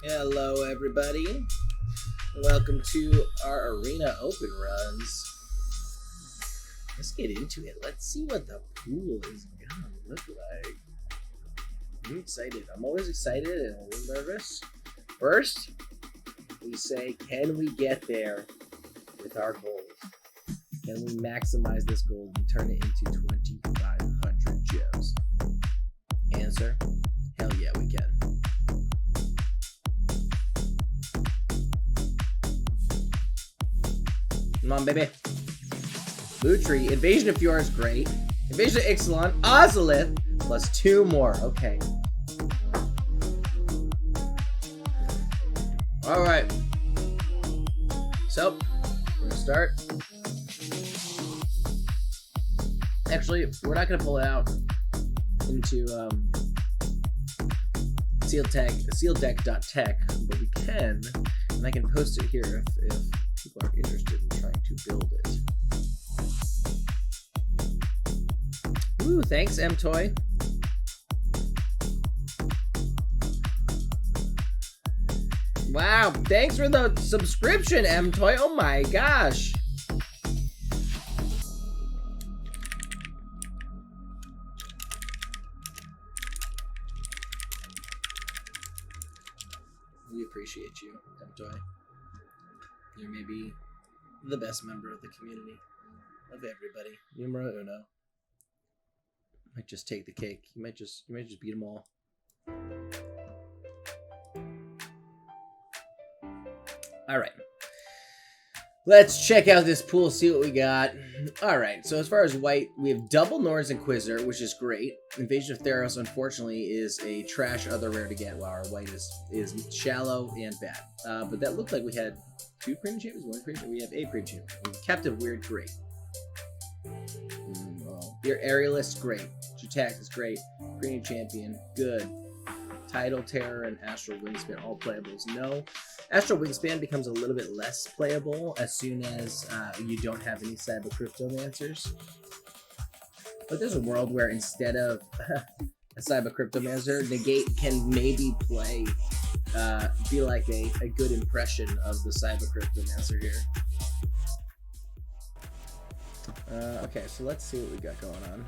Hello, everybody. Welcome to our arena open runs. Let's get into it. Let's see what the pool is gonna look like. I'm excited. I'm always excited and a little nervous. First, we say, can we get there with our goals? Can we maximize this goal and turn it into 2,500 gems? Answer, hell yeah, we can. Come on, baby. Blue Tree. Invasion of Fjord is great. Invasion of Ixalan. Ozolith. Plus 2 more. Okay. Alright. So, we're going to start. Actually, we're not going to pull it out into sealdeck.tech, but we can, and I can post it here if people are interested in trying to build it. Ooh, thanks, M-Toy. Wow, thanks for the subscription, M-Toy. Oh my gosh. We appreciate you, M-Toy. You're maybe the best member of the community. Of everybody. Numero uno. Might just take the cake. You might just beat them all. Alright. Let's check out this pool, see what we got. Alright, so as far as white, we have double Norn's Inquisitor, which is great. Invasion of Theros, unfortunately, is a trash other rare to get, while our white is shallow and bad. But that looked like we had 2 premium champions, 1 premium. We have a premium champion. Captive Weird, great. Your Aerialist, great. Jatak is great. Premium champion, good. Tidal Terror and Astral Wingspan, all playables. No. Astral Wingspan becomes a little bit less playable as soon as you don't have any Cyber Cryptomancers. But there's a world where instead of a Cyber Cryptomancer, Negate can maybe play, be like a good impression of the Cyber Cryptomancer here. Okay, so let's see what we got going on.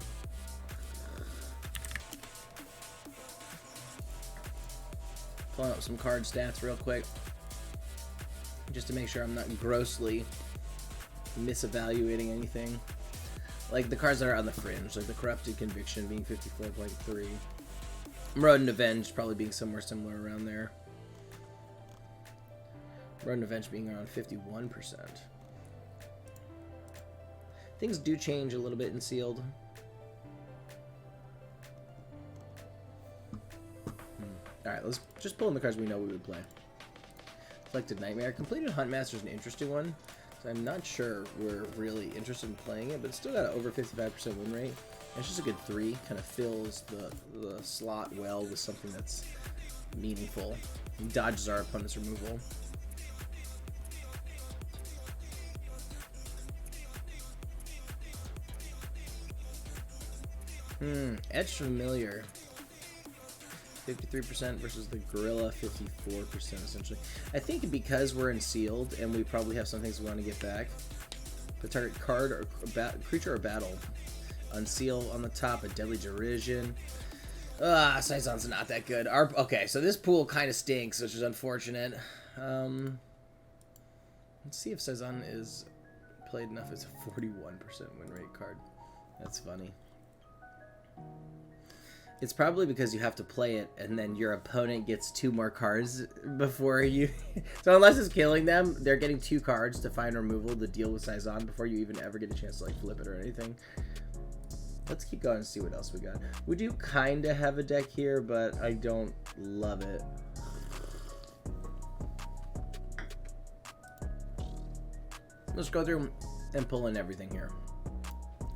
Pulling up some card stats real quick, just to make sure I'm not grossly misevaluating anything. Like the cards that are on the fringe, like the Corrupted Conviction being 54.3. Rodent Avenge probably being somewhere similar around there. Rodent Avenge being around 51%. Things do change a little bit in Sealed. Alright, let's just pull in the cards we know we would play. Collected Nightmare. Completed Huntmaster is an interesting one, so I'm not sure we're really interested in playing it, but it's still got an over 55% win rate. And it's just a good 3, kind of fills the slot well with something that's meaningful. And dodges our opponent's removal. Etched Familiar. 53% versus the Gorilla 54% essentially. I think because we're in Sealed and we probably have some things we want to get back. The target card or creature or battle. Unseal on the top, a Deadly Derision. Saizon's not that good. Okay, so this pool kind of stinks, which is unfortunate. Let's see if Saizon is played enough. It's a 41% win rate card. That's funny. It's probably because you have to play it and then your opponent gets 2 more cards before you... So unless it's killing them, they're getting 2 cards to find removal to deal with Saizon before you even ever get a chance to like flip it or anything. Let's keep going and see what else we got. We do kind of have a deck here, but I don't love it. Let's go through and pull in everything here.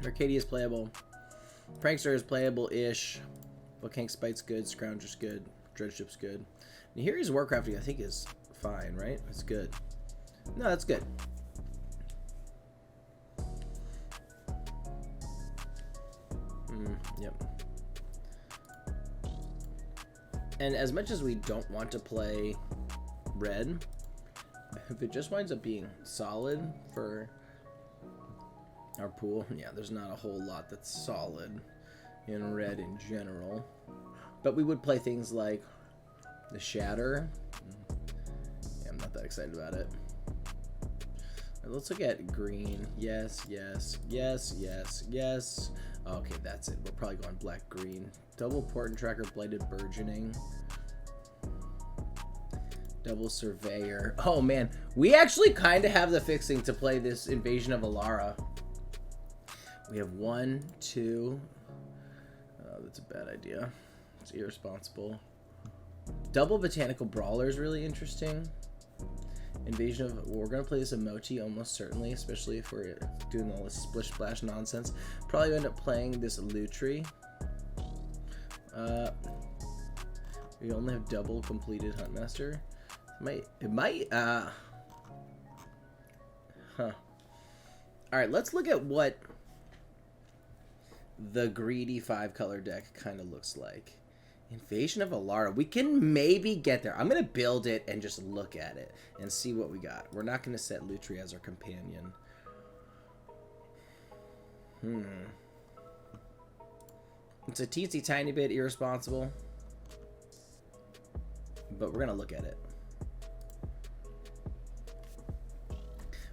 Arcadia is playable. Prankster is playable-ish. Volcanic Spite's good. Scrounger's good. Dreadship's good. Nahiri's Warcrafting, I think, is fine, right? It's good. No, that's good. Yep. And as much as we don't want to play red. If it just winds up being solid for our pool, yeah, there's not a whole lot that's solid in red in general. But we would play things like the Shatter. Yeah, I'm not that excited about it. Right, let's look at green. Yes, yes, yes, yes, yes. Okay, that's it. We're probably going black-green. Double Portent Tracker, Blighted Burgeoning. Double Surveyor. Oh, man. We actually kind of have the fixing to play this Invasion of Alara. We have 1, 2. That's a bad idea. It's irresponsible. Double Botanical Brawler is really interesting. Invasion of... We're going to play this Emoti almost certainly, especially if we're doing all this Splish Splash nonsense. Probably end up playing this Lutri. We only have double completed Huntmaster. It might, huh. Alright, let's look at what the greedy 5-color deck kind of looks like. Invasion of Alara. We can maybe get there. I'm going to build it and just look at it and see what we got. We're not going to set Lutri as our companion. It's a teensy tiny bit irresponsible, but we're going to look at it.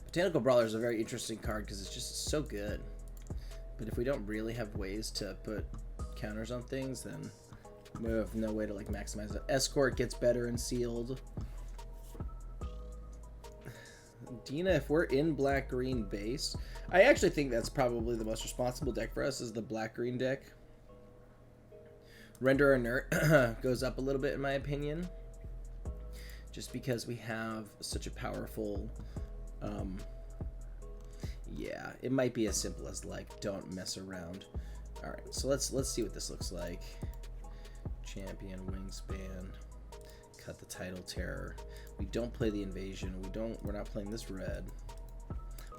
Botanical Brawler is a very interesting card because it's just so good. But if we don't really have ways to put counters on things, then we have no way to like maximize it. Escort gets better and sealed. Dina, if we're in black-green base, I actually think that's probably the most responsible deck for us is the black-green deck. Render Inert goes up a little bit in my opinion. Just because we have such a powerful... yeah, it might be as simple as like don't mess around. All right, so let's see what this looks like. Champion, Wingspan, cut the Title Terror. We don't play the Invasion. We're not playing this red.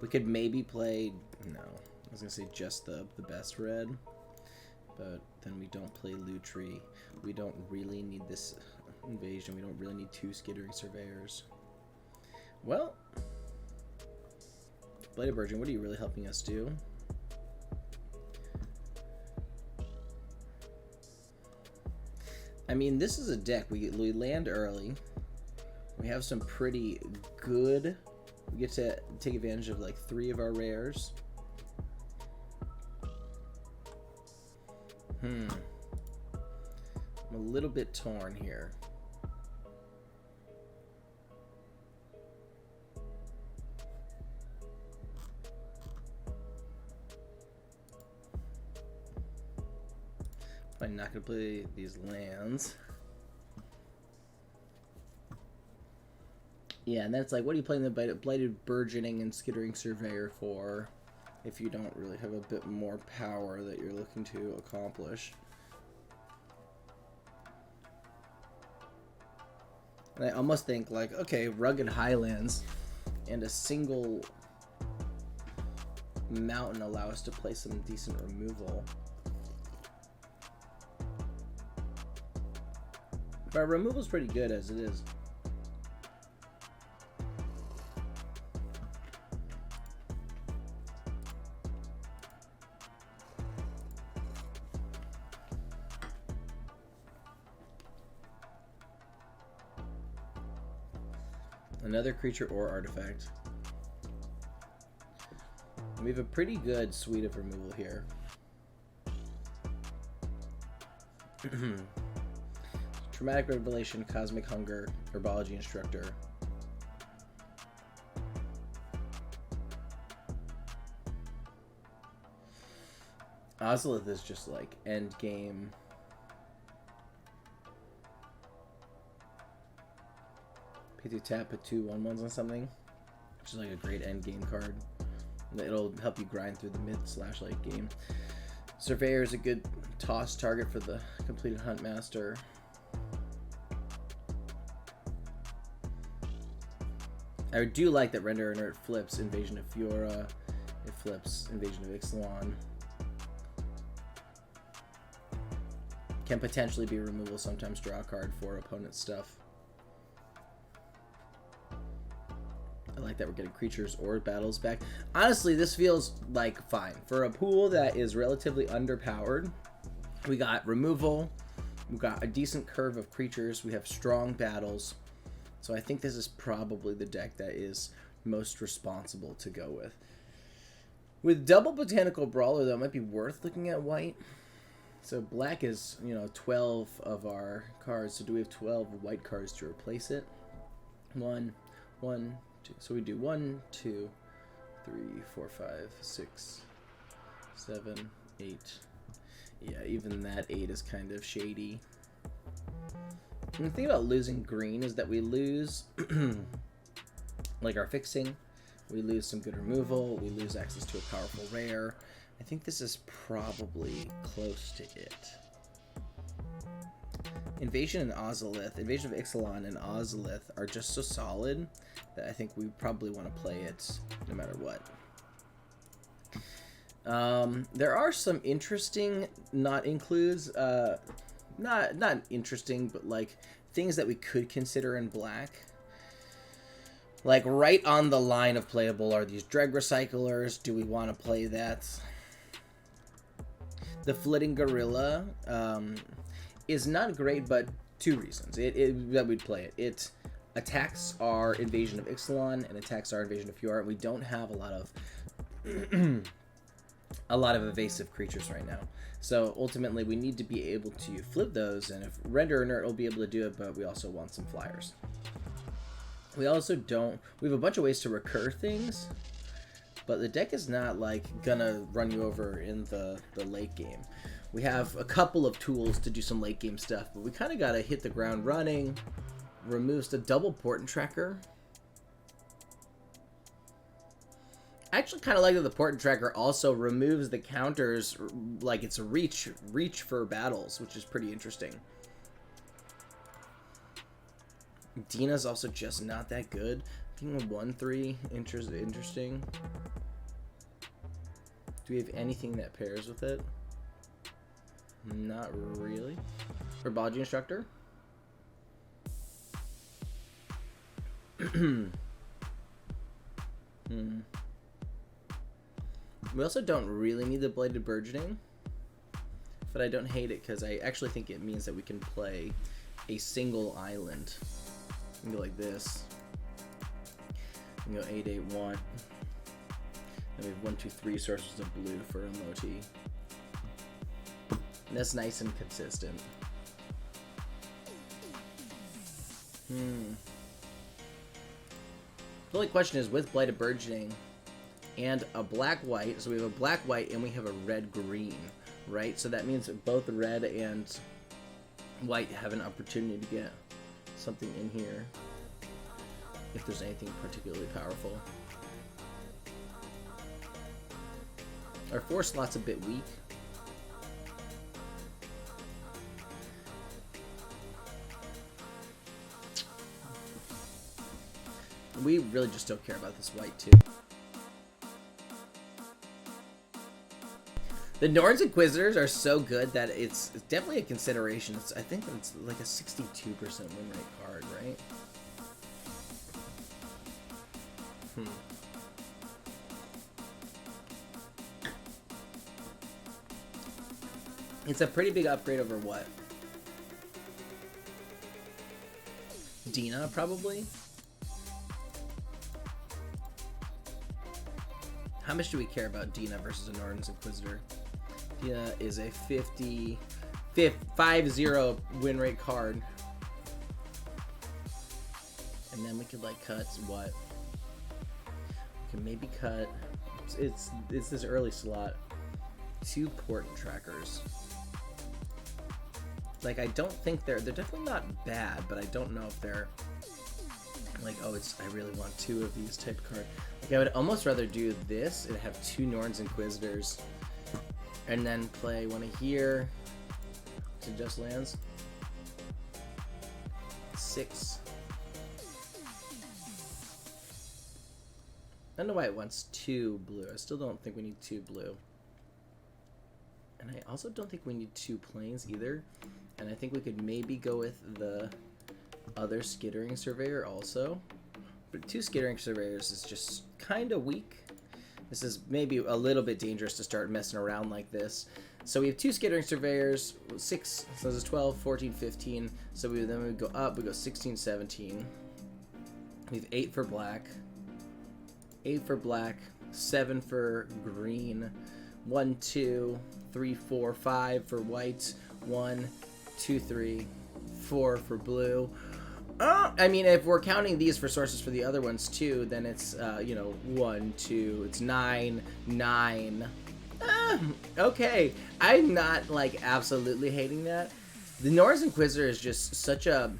We could maybe play, no, I was gonna say just the best red, but then we don't play Lutri. We don't really need this Invasion. We don't really need 2 Skittering Surveyors. Well, Blighted Burgeon, what are you really helping us do? I mean, this is a deck. We land early. We have some pretty good... We get to take advantage of like 3 of our rares. I'm a little bit torn here. I'm not going to play these lands. Yeah, and then it's like, what are you playing the Blighted Burgeoning and Skittering Surveyor for if you don't really have a bit more power that you're looking to accomplish? And I almost think like, okay, Rugged Highlands and a single mountain allow us to play some decent removal. But removal's pretty good as it is. Another creature or artifact. We have a pretty good suite of removal here. Traumatic Revelation, Cosmic Hunger, Herbology Instructor. Ozolith is just like end game. Pay 2 tap, put 2 1/1s on something, which is like a great end game card. It'll help you grind through the mid/late game. Surveyor is a good toss target for the completed Huntmaster. I do like that Render Inert flips Invasion of Fiora. It flips Invasion of Ixalan. Can potentially be removal, sometimes draw a card for opponent stuff. like that we're getting creatures or battles back. Honestly, this feels like fine. For a pool that is relatively underpowered, we got removal, we got a decent curve of creatures, we have strong battles. So I think this is probably the deck that is most responsible to go with. With double Botanical Brawler, though, it might be worth looking at white. So black is, 12 of our cards. So do we have 12 white cards to replace it? 1, 2. So we do 1, 2, 3, 4, 5, 6, 7, 8. Yeah, even that 8 is kind of shady. And the thing about losing green is that we lose like our fixing. We lose some good removal. We lose access to a powerful rare. I think this is probably close to it. Invasion and Ozolith, Invasion of Ixalan and Ozolith are just so solid that I think we probably want to play it no matter what. There are some interesting not includes, not interesting, but like things that we could consider in black. Like right on the line of playable are these Dreg Recyclers. Do we want to play that? The Flitting Gorilla is not great, but 2 reasons that we'd play it. It attacks our Invasion of Ixalan and attacks our Invasion of Fiora. We don't have a lot of evasive creatures right now. So ultimately, we need to be able to flip those, and if Render Inert will be able to do it, but we also want some flyers. We also don't... We have a bunch of ways to recur things, but the deck is not, like, gonna run you over in the late game. We have a couple of tools to do some late game stuff, but we kind of gotta hit the ground running. Removes the double Portent Tracker. I actually kind of like that the Portent Tracker also removes the counters, like it's a reach for battles, which is pretty interesting. Dina's also just not that good. Being a 1/3 interesting. Do we have anything that pairs with it? Not really. Herbology Instructor. We also don't really need the Bladed Burgeoning, but I don't hate it because I actually think it means that we can play a single island. We can go like this. We can go 8/8/1. And we have 1, 2, 3 sources of blue for a Moti. And that's nice and consistent. The only question is with Blighted Burgeoning and a black-white, so we have a black-white and we have a red-green, right? So that means that both red and white have an opportunity to get something in here if there's anything particularly powerful. Our 4 slot's a bit weak. We really just don't care about this white too. The Norn's Inquisitors are so good that it's definitely a consideration. I think it's like a 62% win rate card, right? It's a pretty big upgrade over what? Dina, probably? How much do we care about Dina versus a Norn's Inquisitor? Dina is a 50 win rate card. And then we could like cut what? We can maybe cut, it's this early slot, 2 Portent Trackers. Like, I don't think they're definitely not bad, but I don't know if they're like, oh, I really want 2 of these type card. Like, I would almost rather do this and have 2 Norn's Inquisitors and then play one of here to just lands. 6. I don't know why it wants 2 blue. I still don't think we need 2 blue. And I also don't think we need 2 planes either. And I think we could maybe go with the other Skittering Surveyor also But 2 Skittering Surveyors is just kind of weak. This is maybe a little bit dangerous to start messing around like this. So we have 2 Skittering Surveyors, 6, so this is 12, 14, 15. So then we go up, we go 16, 17. We have 8 for black. 8 for black, 7 for green. 1, 2, 3, 4, 5 for white. 1, 2, 3, 4 for blue. I mean, if we're counting these for sources for the other ones too, then it's, you know, 1, 2, it's 9, 9. Okay. I'm not, like, absolutely hating that. The Norse Inquisitor is just such a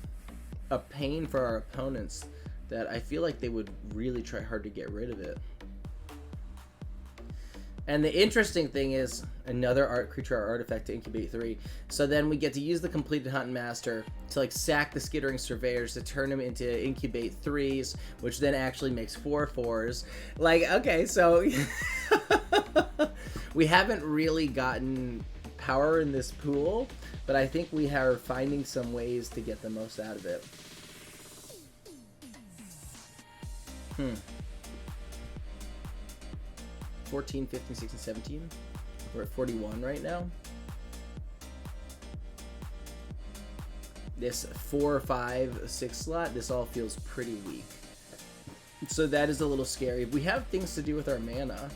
pain for our opponents that I feel like they would really try hard to get rid of it. And the interesting thing is another creature artifact to incubate 3. So then we get to use the completed Hunt Master to like sack the Skittering Surveyors to turn them into incubate 3s, which then actually makes 4 4s. Like, okay, so we haven't really gotten power in this pool, but I think we are finding some ways to get the most out of it. 14, 15, 16, 17. We're at 41 right now. This 4, 5, 6 slot, this all feels pretty weak. So that is a little scary. We have things to do with our mana.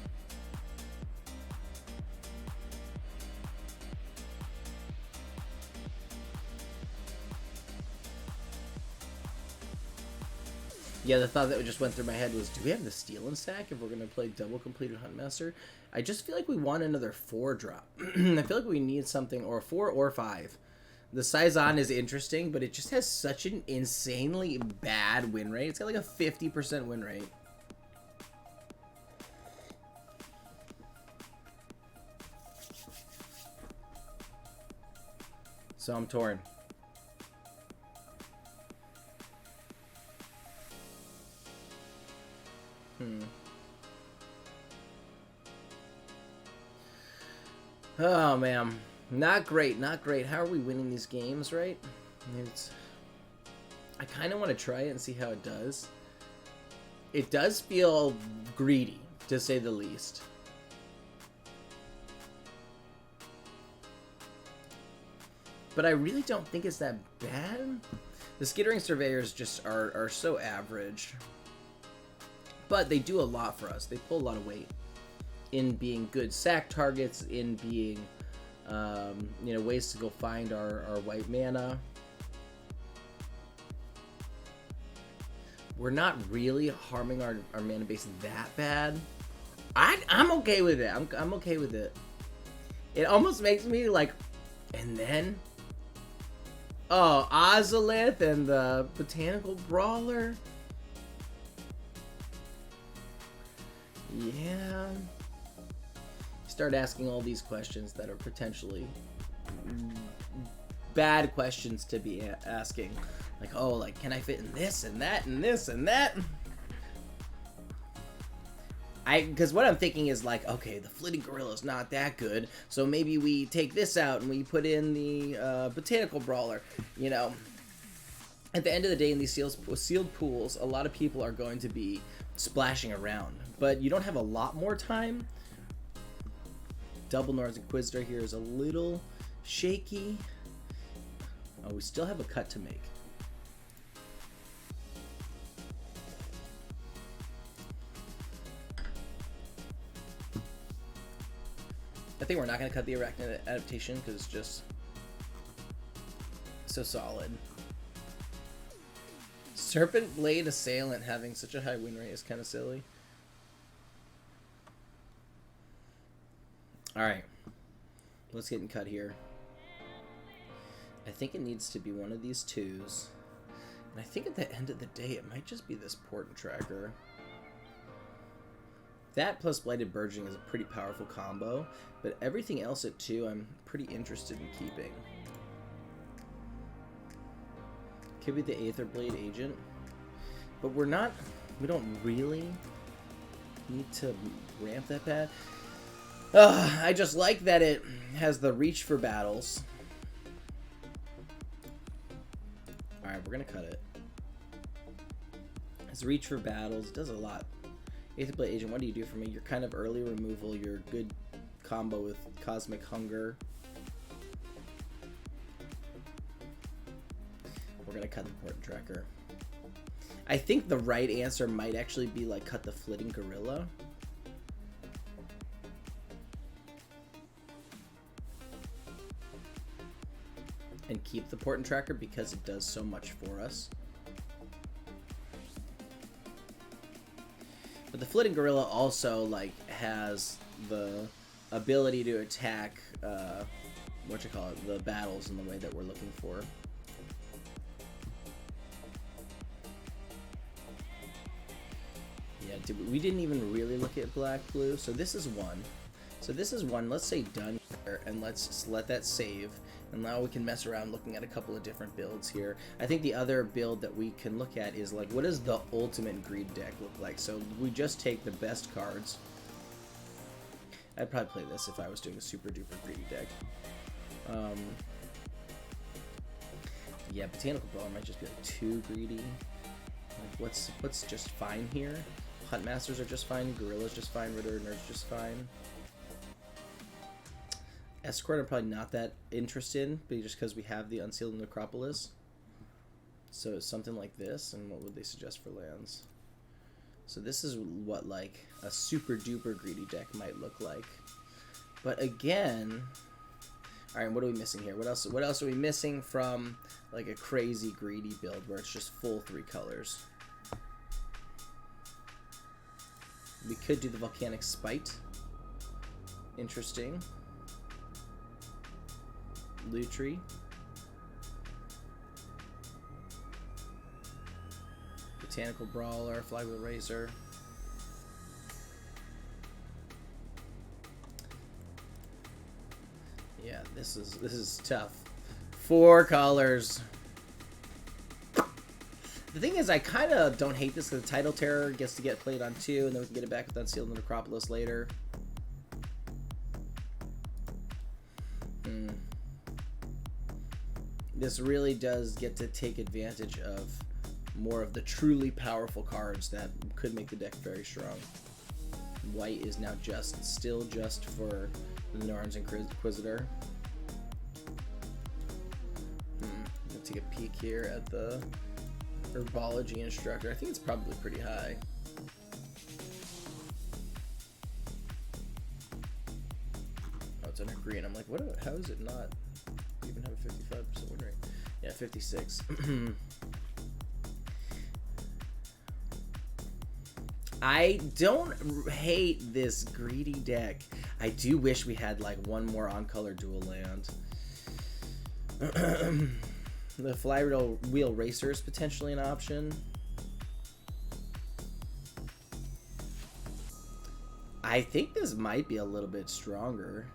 Yeah, the thought that just went through my head was, do we have the Steel in stack if we're going to play double completed Huntmaster? I just feel like we want another 4 drop. I feel like we need something, or 4 or 5. The Saison is interesting, but it just has such an insanely bad win rate. It's got like a 50% win rate. So I'm torn. Oh man, not great, not great. How are we winning these games, right? I kind of want to try it and see how it does. It does feel greedy, to say the least. But I really don't think it's that bad. The Skittering Surveyors just are so average. But they do a lot for us. They pull a lot of weight in being good sack targets, in being, you know, ways to go find our white mana. We're not really harming our mana base that bad. I'm okay with it. I'm okay with it. It almost makes me like, and then, oh, Ozolith and the Botanical Brawler. Yeah. Start asking all these questions that are potentially bad questions to be asking. Like, oh, like, can I fit in this and that and this and that? Because what I'm thinking is like, okay, the Flitting Gorilla's not that good, so maybe we take this out and we put in the Botanical Brawler, you know. At the end of the day, in these sealed pools, a lot of people are going to be splashing around, but you don't have a lot more time. Double Norse Inquisitor here is a little shaky. Oh, we still have a cut to make. I think we're not going to cut the Arachnid adaptation because it's just so solid. Serpent Blade Assailant having such a high win rate is kind of silly. Alright. Let's get in cut here. I think it needs to be one of these 2s. And I think at the end of the day, it might just be this Port Tracker. That plus Blighted Burgeoning is a pretty powerful combo, but everything else at 2 I'm pretty interested in keeping. Could be the Aether Blade Agent, but we don't really need to ramp that bad. I just like that it has the reach for battles. Alright, we're gonna cut it. His reach for battles does a lot. 8th Blade Agent, what do you do for me? You're kind of early removal. You're good combo with Cosmic Hunger. We're gonna cut the Port Tracker. I think the right answer might actually be like cut the Flitting Gorilla. And keep the Port Tracker because it does so much for us. But the Flitting Gorilla also like has the ability to attack the battles in the way that we're looking for. Yeah, we didn't even really look at black blue. So this is one. So this is one. Let's say done here, and let's just let that save. And now we can mess around looking at a couple of different builds here. I think the other build that we can look at is like, what does the ultimate greed deck look like? So we just take the best cards. I'd probably play this if I was doing a super duper greedy deck. Yeah, Botanical Brawler might just be like too greedy. Like what's just fine here? Huntmasters are just fine. Gorillas just fine. Ritter Nerds just fine. Escort I'm probably not that interested in, but just because we have the Unsealed Necropolis. So something like this, and what would they suggest for lands? So this is what like a super duper greedy deck might look like. But again, all right, what are we missing here? What else are we missing from like a crazy greedy build where it's just full 3 colors? We could do the Volcanic Spite. Interesting. Lutri. Botanical Brawler, Flag with Razor. Yeah, this is tough. 4 colors. The thing is, I kind of don't hate this because the Tidal Terror gets to get played on 2, and then we can get it back with Unsealed Necropolis later. This really does get to take advantage of more of the truly powerful cards that could make the deck very strong. White is now still just for the Narn's Inquisitor. Let's take a peek here at the Herbology Instructor. I think it's probably pretty high. Oh, it's under green. I'm like, how is it not even have a 55% win rate? Yeah, 56. I don't hate this greedy deck. I do wish we had like one more on-color dual land. The Flywheel Racer is potentially an option. I think this might be a little bit stronger.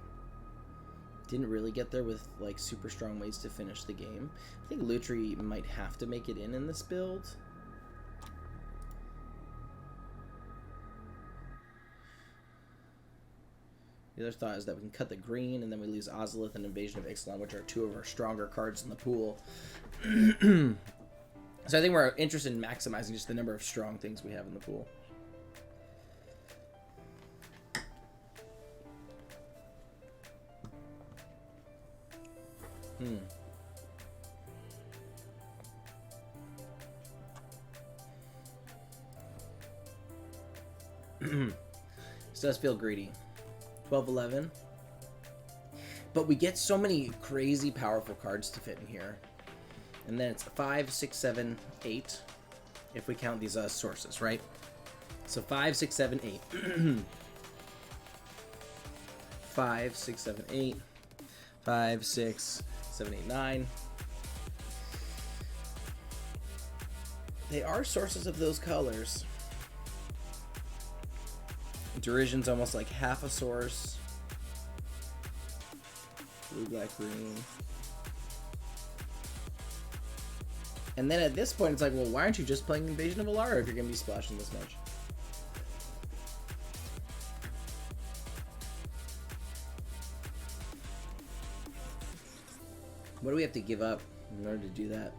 Didn't really get there with like super strong ways to finish the game. I think Lutri might have to make it in this build. The other thought is that we can cut the green and then we lose Ozolith and Invasion of Ixalan, which are 2 of our stronger cards in the pool. So I think we're interested in maximizing just the number of strong things we have in the pool. This does feel greedy. 12-11. But we get so many crazy powerful cards to fit in here. And then it's 5, 6, 7, 8. If we count these sources, right? So 5, 6, 7, 8. 5, 6, 7, 8. 5, 6, 7, 8, 9. They are sources of those colors. Derision's almost like half a source. Blue, black, green. And then at this point, it's like, well, why aren't you just playing Invasion of Alara if you're going to be splashing this much? What do we have to give up in order to do that?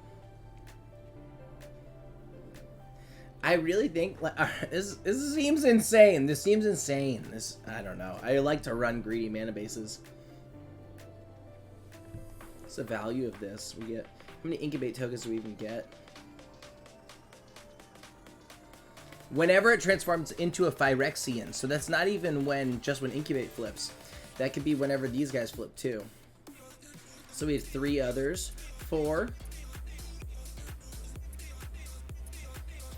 I really think like this seems insane. This seems insane. I don't know. I like to run greedy mana bases. What's the value of this? We get how many incubate tokens do we even get? Whenever it transforms into a Phyrexian, so that's not even when incubate flips. That could be whenever these guys flip too. So we have 3 others, 4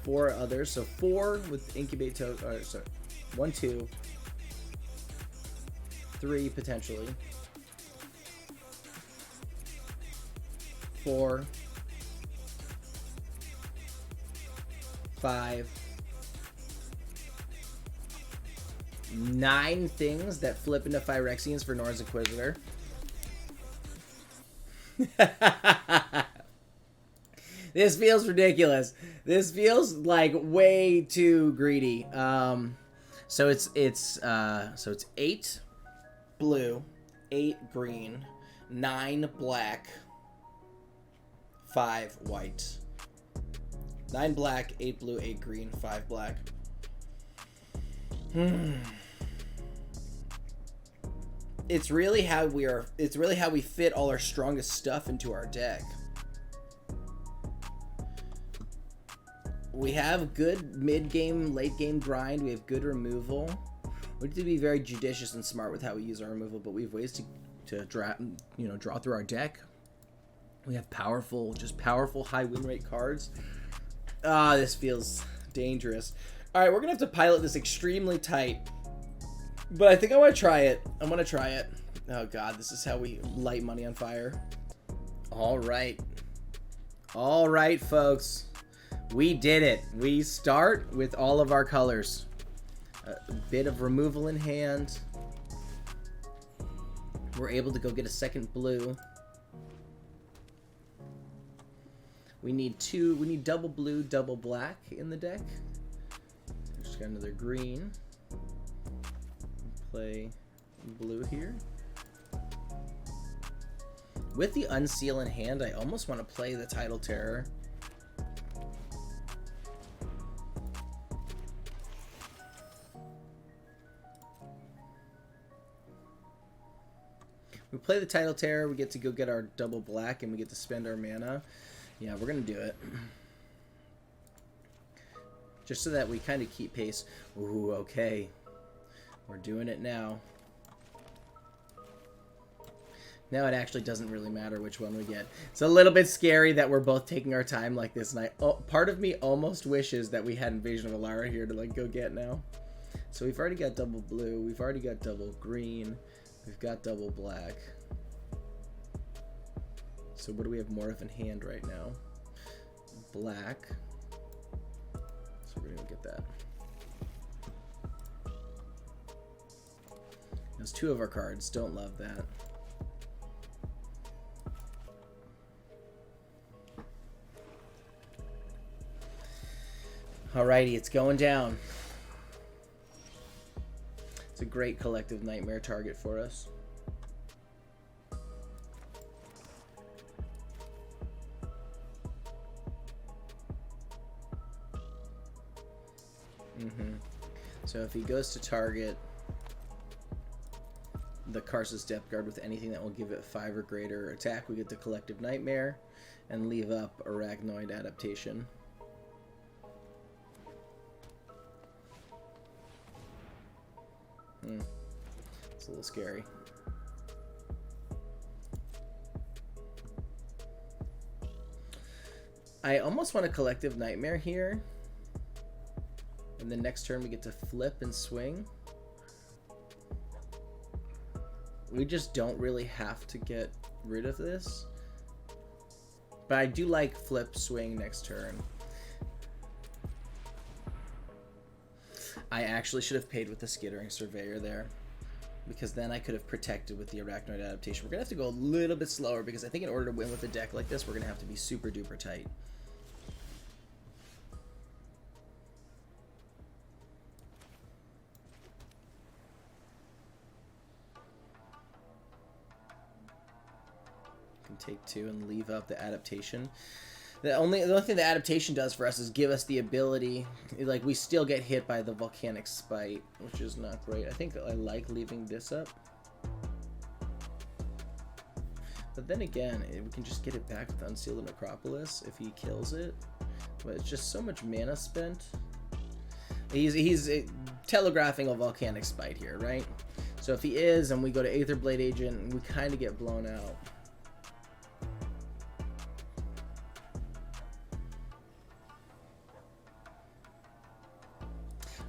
others, so 4 with incubate token. Sorry, 1, 2, 3 potentially, 4, 5, 9 things that flip into Phyrexians for Nora's Inquisitor. This feels ridiculous. This feels like way too greedy. So it's 8 blue, 8 green, 9 black, 5 white. 9 black, 8 blue, 8 green, 5 black. It's really how we fit all our strongest stuff into our deck. We have good mid-game, late-game grind. We have good removal. We need to be very judicious and smart with how we use our removal, but we have ways to draw through our deck. We have powerful high win rate cards. This feels dangerous. All right, we're gonna have to pilot this extremely tight, but I think I want to try it. Oh God, this is how we light money on fire. All right, folks. We did it. We start with all of our colors. A bit of removal in hand. We're able to go get a second blue. We need double blue, double black in the deck. Just got another green. Play blue here. With the Unseal in hand, I almost want to play the Tidal Terror. We play the Tidal Terror, we get to go get our double black, and we get to spend our mana. Yeah, we're going to do it. Just so that we kind of keep pace. Ooh, okay. We're doing it now. Now it actually doesn't really matter which one we get. It's a little bit scary that we're both taking our time like this, and part of me almost wishes that we had Invasion of Alara here to like go get now. So we've already got double blue, we've already got double green, we've got double black. So what do we have more of in hand right now? Black. So we're gonna get that. There's 2 of our cards. Don't love that. Alrighty, it's going down. It's a great collective nightmare target for us. So if he goes to target the Karsus Depth Guard with anything that will give it 5 or greater attack, we get the Collective Nightmare and leave up Arachnoid Adaptation. It's a little scary. I almost want a Collective Nightmare here. And the next turn we get to flip and swing. We just don't really have to get rid of this. But I do like flip, swing next turn. I actually should have paid with the Skittering Surveyor there, because then I could have protected with the Arachnoid Adaptation. We're going to have to go a little bit slower, because I think in order to win with a deck like this, we're going to have to be super duper tight. Take 2 and leave up the adaptation. The only thing the adaptation does for us is give us the ability, like, we still get hit by the volcanic spite, which is not great. I think I like leaving this up. But then again, we can just get it back with Unseal the Necropolis if he kills it. But it's just so much mana spent. He's telegraphing a volcanic spite here, right? So if he is, and we go to Aetherblade Agent, we kind of get blown out.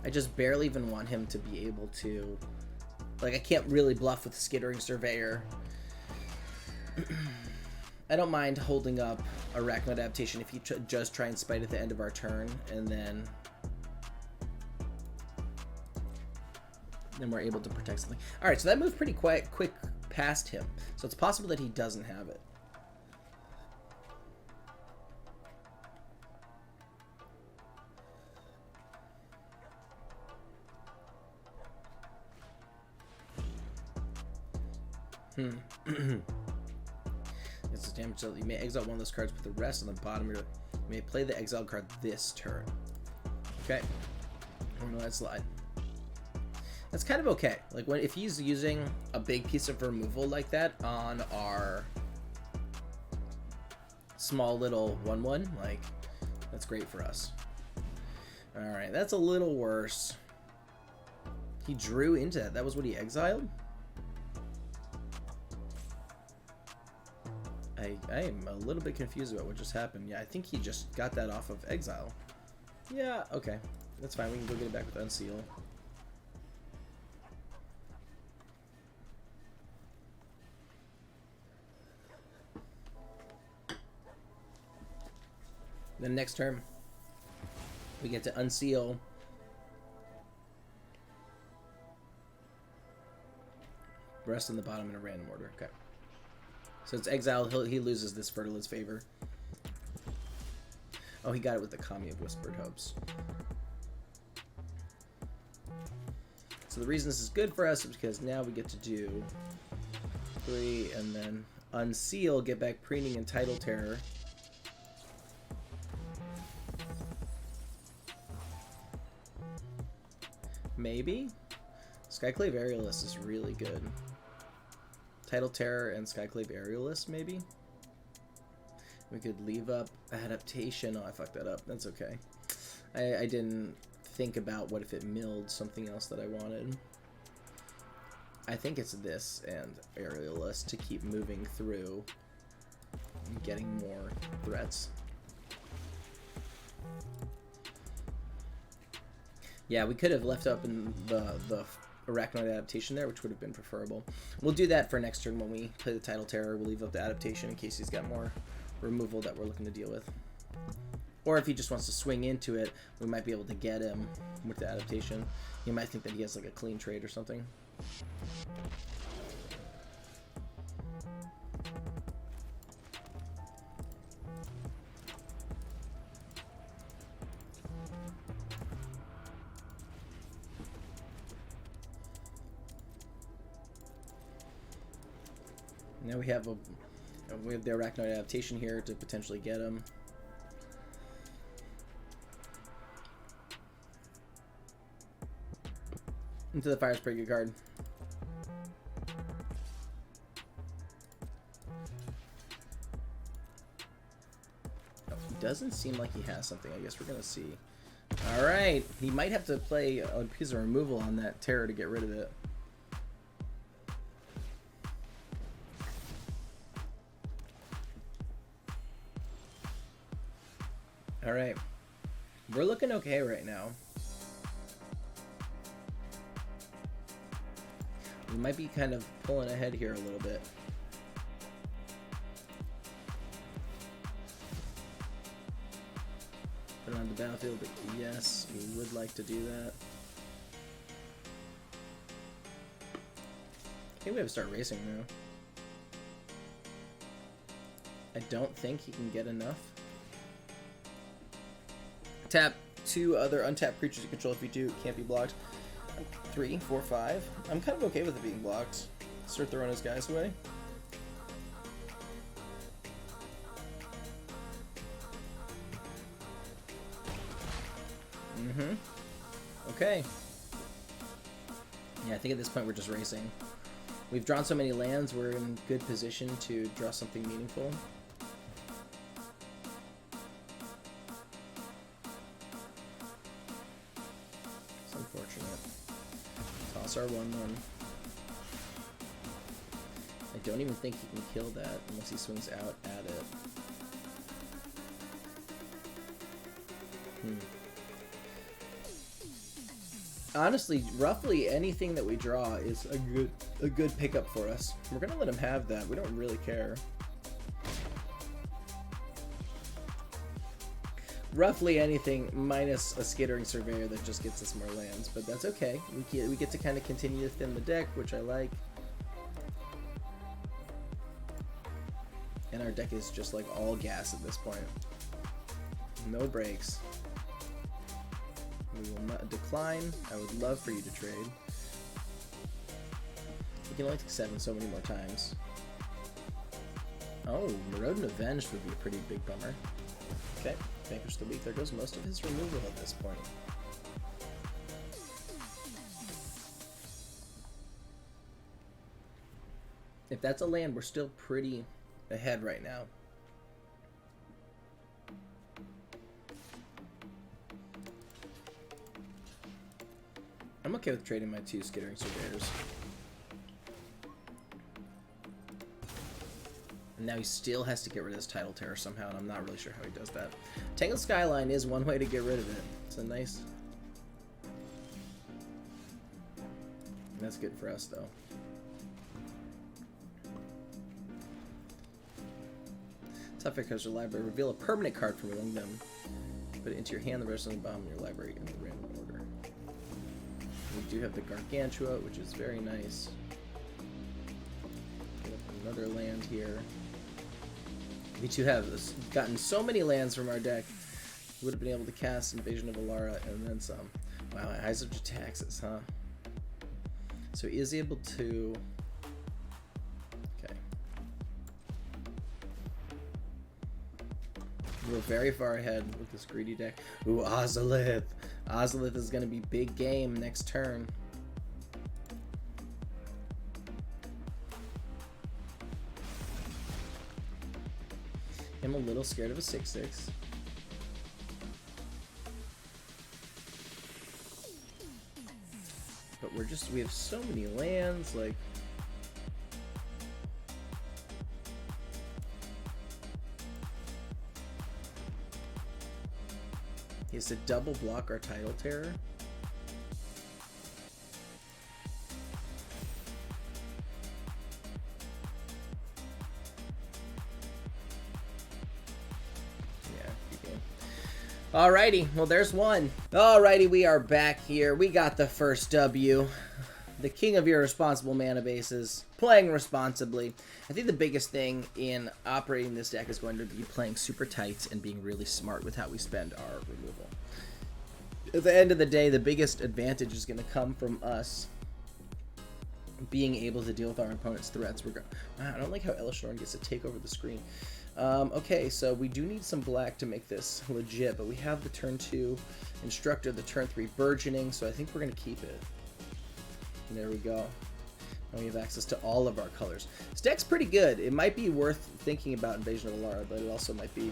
I just barely even want him to be able to... Like, I can't really bluff with Skittering Surveyor. I don't mind holding up Arachno Adaptation if you just try and spite at the end of our turn, and then we're able to protect something. Alright, so that moved pretty quick past him. So it's possible that he doesn't have it. It's damage, so you may exile one of those cards with the rest on the bottom. You may play the exiled card this turn. Okay, I'm gonna let it slide. That's kind of okay. Like, if he's using a big piece of removal like that on our small little 1/1, like, that's great for us. All right, that's a little worse. He drew into that. That was what he exiled. I am a little bit confused about what just happened. Yeah, I think he just got that off of exile. Yeah, okay. That's fine. We can go get it back with Unseal. Then next turn, we get to Unseal. Rest on the bottom in a random order. Okay. So it's exile. He loses this Fertilized Favor. Oh, he got it with the Kami of Whispered Hopes. So the reason this is good for us is because now we get to do 3 and then Unseal, get back Preening and Tidal Terror. Maybe? Skyclave Aerialist is really good. Tidal Terror and Skyclave Aerialist, maybe? We could leave up Adaptation. Oh, I fucked that up. That's okay. I didn't think about what if it milled something else that I wanted. I think it's this and Aerialist to keep moving through and getting more threats. Yeah, we could have left up in the Arachnoid Adaptation there, which would have been preferable. We'll do that for next turn when we play the Tidal Terror. We'll leave up the Adaptation in case he's got more removal that we're looking to deal with. Or if he just wants to swing into it, we might be able to get him with the Adaptation. You might think that he has like a clean trade or something. Now we have the Arachnoid Adaptation here to potentially get him. Into the Fire Sprigate card. Oh, he doesn't seem like he has something. I guess we're gonna see. All right, he might have to play a piece of removal on that Terror to get rid of it. All right, we're looking okay right now. We might be kind of pulling ahead here a little bit. Put it on the battlefield, but yes, we would like to do that. I think we have to start racing now. I don't think he can get enough. Tap 2 other untapped creatures you control if you do. Can't be blocked. 3, 4, 5. I'm kind of okay with it being blocked. Start throwing his guys away. Okay. Yeah, I think at this point we're just racing. We've drawn so many lands, we're in good position to draw something meaningful. It's unfortunate. Toss our 1/1. I don't even think he can kill that unless he swings out at it. Honestly, roughly anything that we draw is a good pickup for us. We're gonna let him have that. We don't really care. Roughly anything minus a Skittering Surveyor that just gets us more lands, but that's okay. We get to kind of continue to thin the deck, which I like. And our deck is just like all gas at this point. No breaks. We will not decline. I would love for you to trade. We can only take 7 so many more times. Oh, Marauding Avenged would be a pretty big bummer. Okay, Vanquish the Weak. There goes most of his removal at this point. If that's a land, we're still pretty ahead right now. I'm okay with trading my 2 Skittering Surveyors. And now he still has to get rid of his Tidal Terror somehow, and I'm not really sure how he does that. Tangled Skyline is one way to get rid of it. It's a nice... That's good for us, though. Tough because your library. Reveal a permanent card from among them. Put it into your hand, the rest on the bottom of your library in the random order. We do have the Gargantua, which is very nice. Get up another land here. We too have gotten so many lands from our deck. We would have been able to cast Invasion of Alara and then some. Wow, Eyes of Jataxis, huh? So he is able to... Okay. We're very far ahead with this greedy deck. Ooh, Ozolith! Ozolith is going to be big game next turn. I'm a little scared of a 6/6. But we have so many lands, like... He has to double block our Tidal Terror. Yeah, good game. Alrighty, well there's one. Alrighty, we are back here. We got the first W. The king of irresponsible mana bases, playing responsibly. I think the biggest thing in operating this deck is going to be playing super tight and being really smart with how we spend our removal. At the end of the day, the biggest advantage is going to come from us being able to deal with our opponent's threats. Wow, I don't like how Elishnorn gets to take over the screen. Okay, so we do need some black to make this legit, but we have the turn 2 Instructor, the turn 3 Burgeoning, so I think we're going to keep it. And there we go. And we have access to all of our colors. This deck's pretty good. It might be worth thinking about Invasion of Alara, but it also might be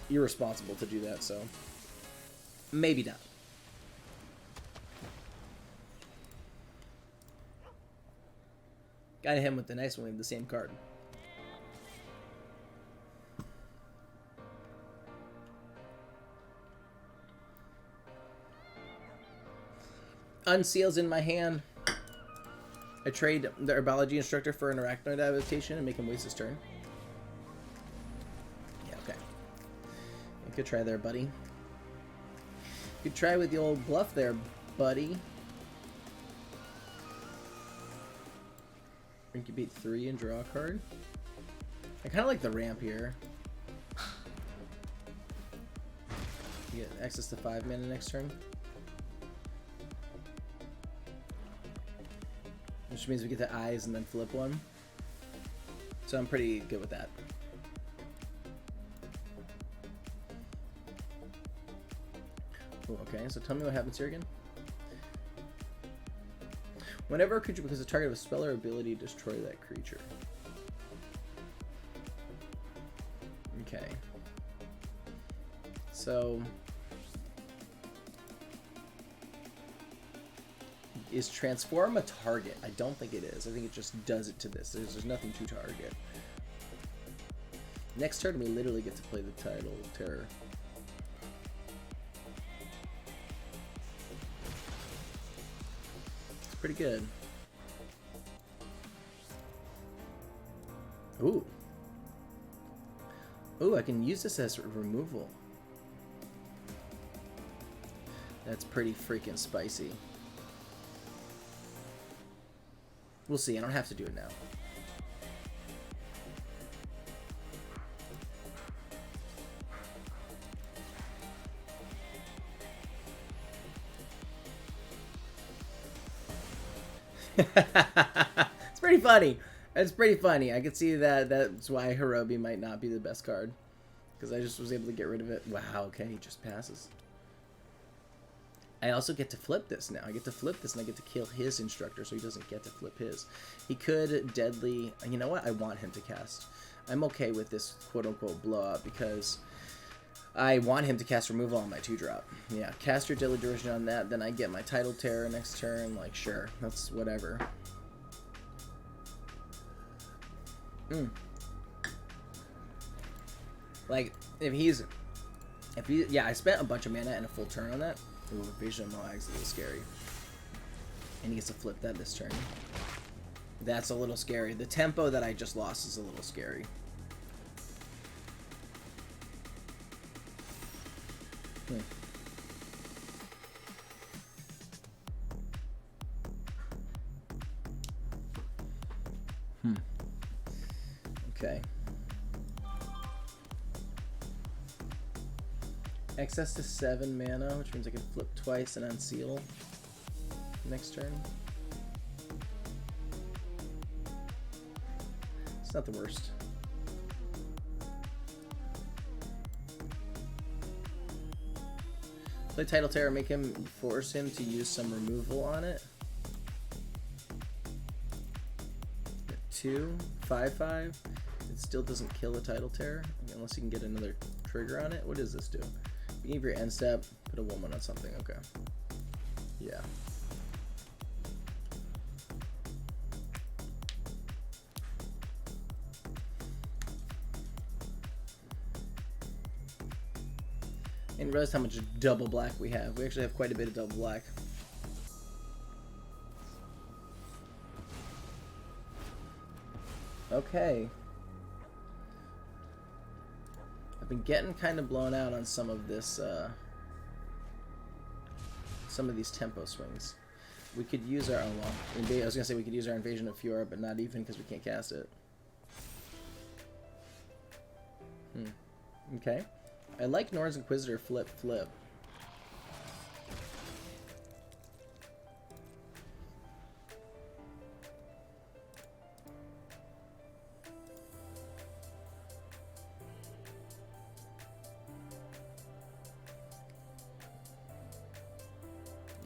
irresponsible to do that, so maybe not. Got him with the nice one. We have the same card. Unseal's in my hand. I trade the Herbology Instructor for an Arachnoid Adaptation and make him waste his turn. Yeah, okay. Good try there, buddy. Good try with the old bluff there, buddy. Incubate 3 and draw a card. I kind of like the ramp here. You get access to 5 mana next turn. Which means we get the eyes and then flip one. So I'm pretty good with that. Ooh, Okay, so tell me what happens here again. Whenever a creature becomes a target of a spell or ability, destroy that creature. Okay. So... is transform a target? I don't think it is. I think it just does it to this. There's nothing to target. Next turn, we literally get to play the Tidal Terror. It's pretty good. Ooh. Ooh, I can use this as removal. That's pretty freaking spicy. We'll see. I don't have to do it now. It's pretty funny. It's pretty funny. I could see that that's why Hirobi might not be the best card. Because I just was able to get rid of it. Wow, okay, he just passes. I also get to flip this now. I get to flip this and I get to kill his instructor so he doesn't get to flip his. He could deadly... You know what? I want him to cast. I'm okay with this quote-unquote blowout because I want him to cast removal on my 2-drop. Yeah, cast your Deadly Derision on that, then I get my Tidal Terror next turn. Like, sure, that's whatever. Like, if he's... Yeah, I spent a bunch of mana and a full turn on that. Ooh, Vision of Moag's a little scary. And he gets to flip that this turn. That's a little scary. The tempo that I just lost is a little scary. Okay. Access to 7 mana, which means I can flip twice and unseal next turn. It's not the worst. Play Tidal Terror, make him force him to use some removal on it. 2, 5/5. It still doesn't kill a Tidal Terror unless you can get another trigger on it. What does this do? Beginning of your end step, put a 1/1 on something. Okay. Yeah. I didn't realize how much double black we have. We actually have quite a bit of double black. Okay. I've been getting kind of blown out on some of this, some of these tempo swings. We could use our, oh well, I was gonna say we could use our Invasion of Fiora, but not even because we can't cast it. Okay. I like Norn's Inquisitor flip.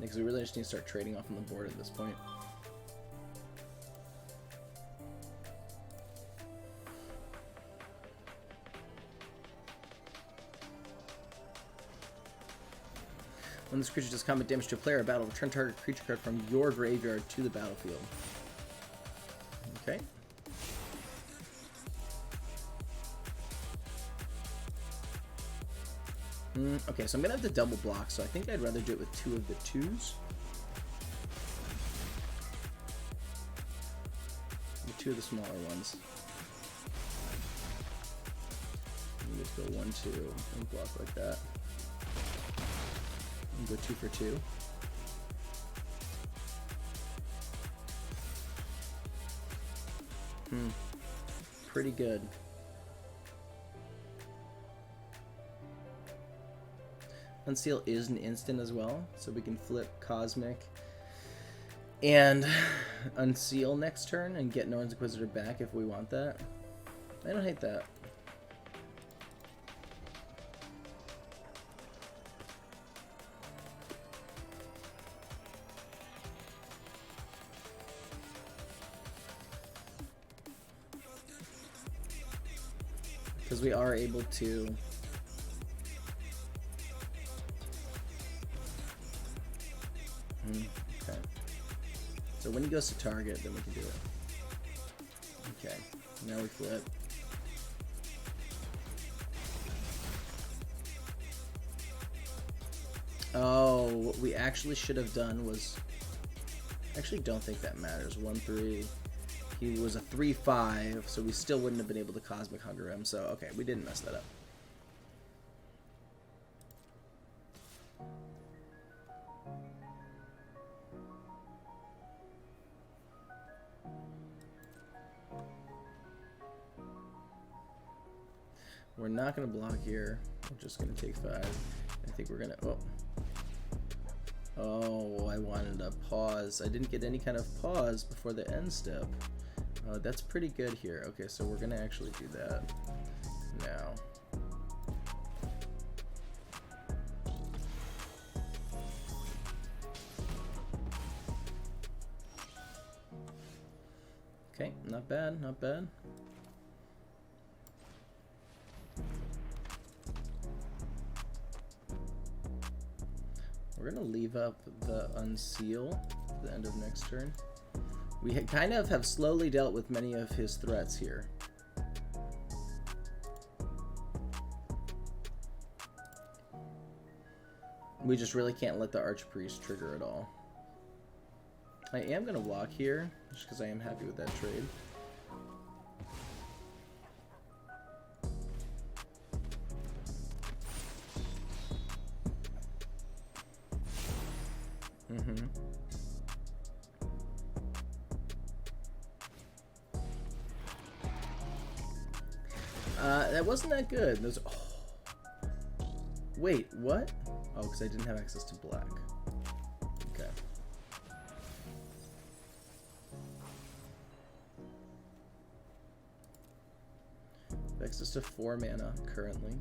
Because we really just need to start trading off on the board at this point. When this creature does combat damage to a player or battle, return target creature card from your graveyard to the battlefield. Okay. Okay, so I'm gonna have to double block, so I think I'd rather do it with 2 of the 2s. With 2 of the smaller ones. Just go 1, 2, and block like that. And go 2 for 2. Pretty good. Unseal is an instant as well, so we can flip Cosmic and unseal next turn and get Norn's Inquisitor back if we want that. I don't hate that. because we are able to. Okay. So when he goes to target, then we can do it. Okay. Now we flip. Oh, what we actually should have done was... I actually don't think that matters. 1-3. He was a 3-5, so we still wouldn't have been able to Cosmic Hunger him. So, okay, we didn't mess that up. We're not going to block here. We're just going to take 5. I think we're going to... Oh. Oh, I wanted a pause. I didn't get any kind of pause before the end step. Oh, that's pretty good here. Okay, so we're going to actually do that now. Okay, not bad, not bad. We're going to leave up the Unseal at the end of next turn. We kind of have slowly dealt with many of his threats here. We just really can't let the Archpriest trigger at all. I am going to block here, just because I am happy with that trade. That wasn't that good. Those. Oh. Wait, what? Oh, because I didn't have access to black. Okay. Access to 4 mana currently.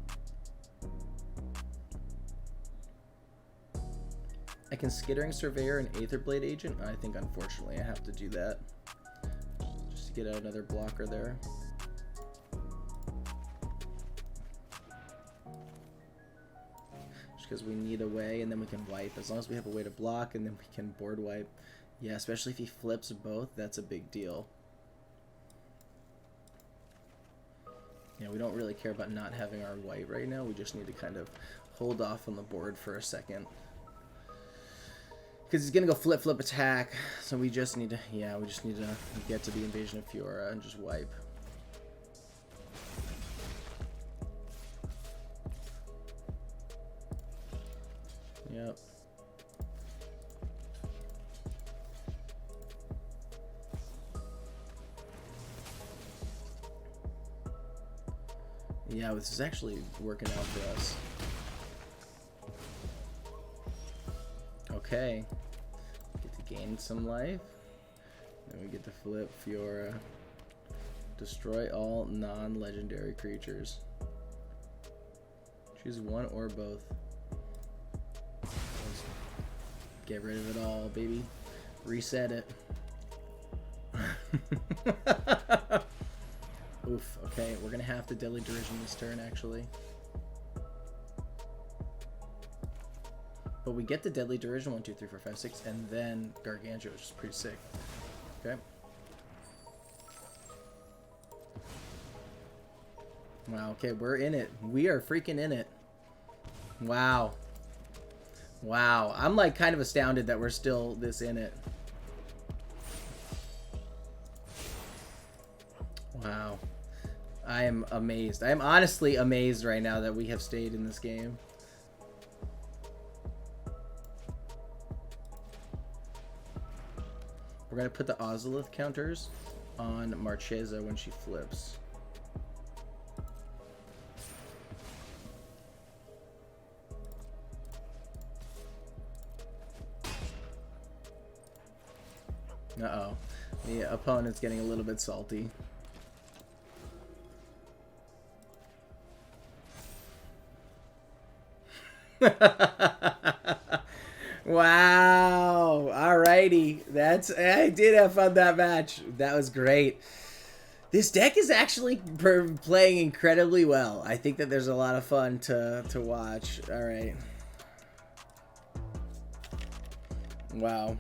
I can Skittering Surveyor and Aetherblade Agent. I think unfortunately I have to do that. Just to get out another blocker there. Because we need a way, and then we can wipe. As long as we have a way to block, and then we can board wipe. Yeah, especially if he flips both, that's a big deal. Yeah, we don't really care about not having our white right now. We just need to kind of hold off on the board for a second. Because he's going to go flip, flip, attack. So we just need to, yeah, we just need to get to the Invasion of Fiora and just wipe. Yep. Yeah, this is actually working out for us. Okay. Get to gain some life. Then we get to flip Fiora. Destroy all non-legendary creatures. Choose one or both. Get rid of it all, baby. Reset it. Oof, okay, we're gonna have to Deadly Derision this turn, actually. But we get the Deadly Derision 1, 2, 3, 4, 5, 6, and then Gargantua, which is pretty sick. Okay. Wow, okay, we're in it. We are freaking in it. Wow. Wow, I'm like kind of astounded that we're still this in it. Wow. I am amazed. I am honestly amazed right now that we have stayed in this game. We're going to put the Ozolith counters on Marchesa when she flips. Uh-oh. The opponent's getting a little bit salty. Wow. Alrighty. I did have fun that match. That was great. This deck is actually playing incredibly well. I think that there's a lot of fun to watch. All right. Wow.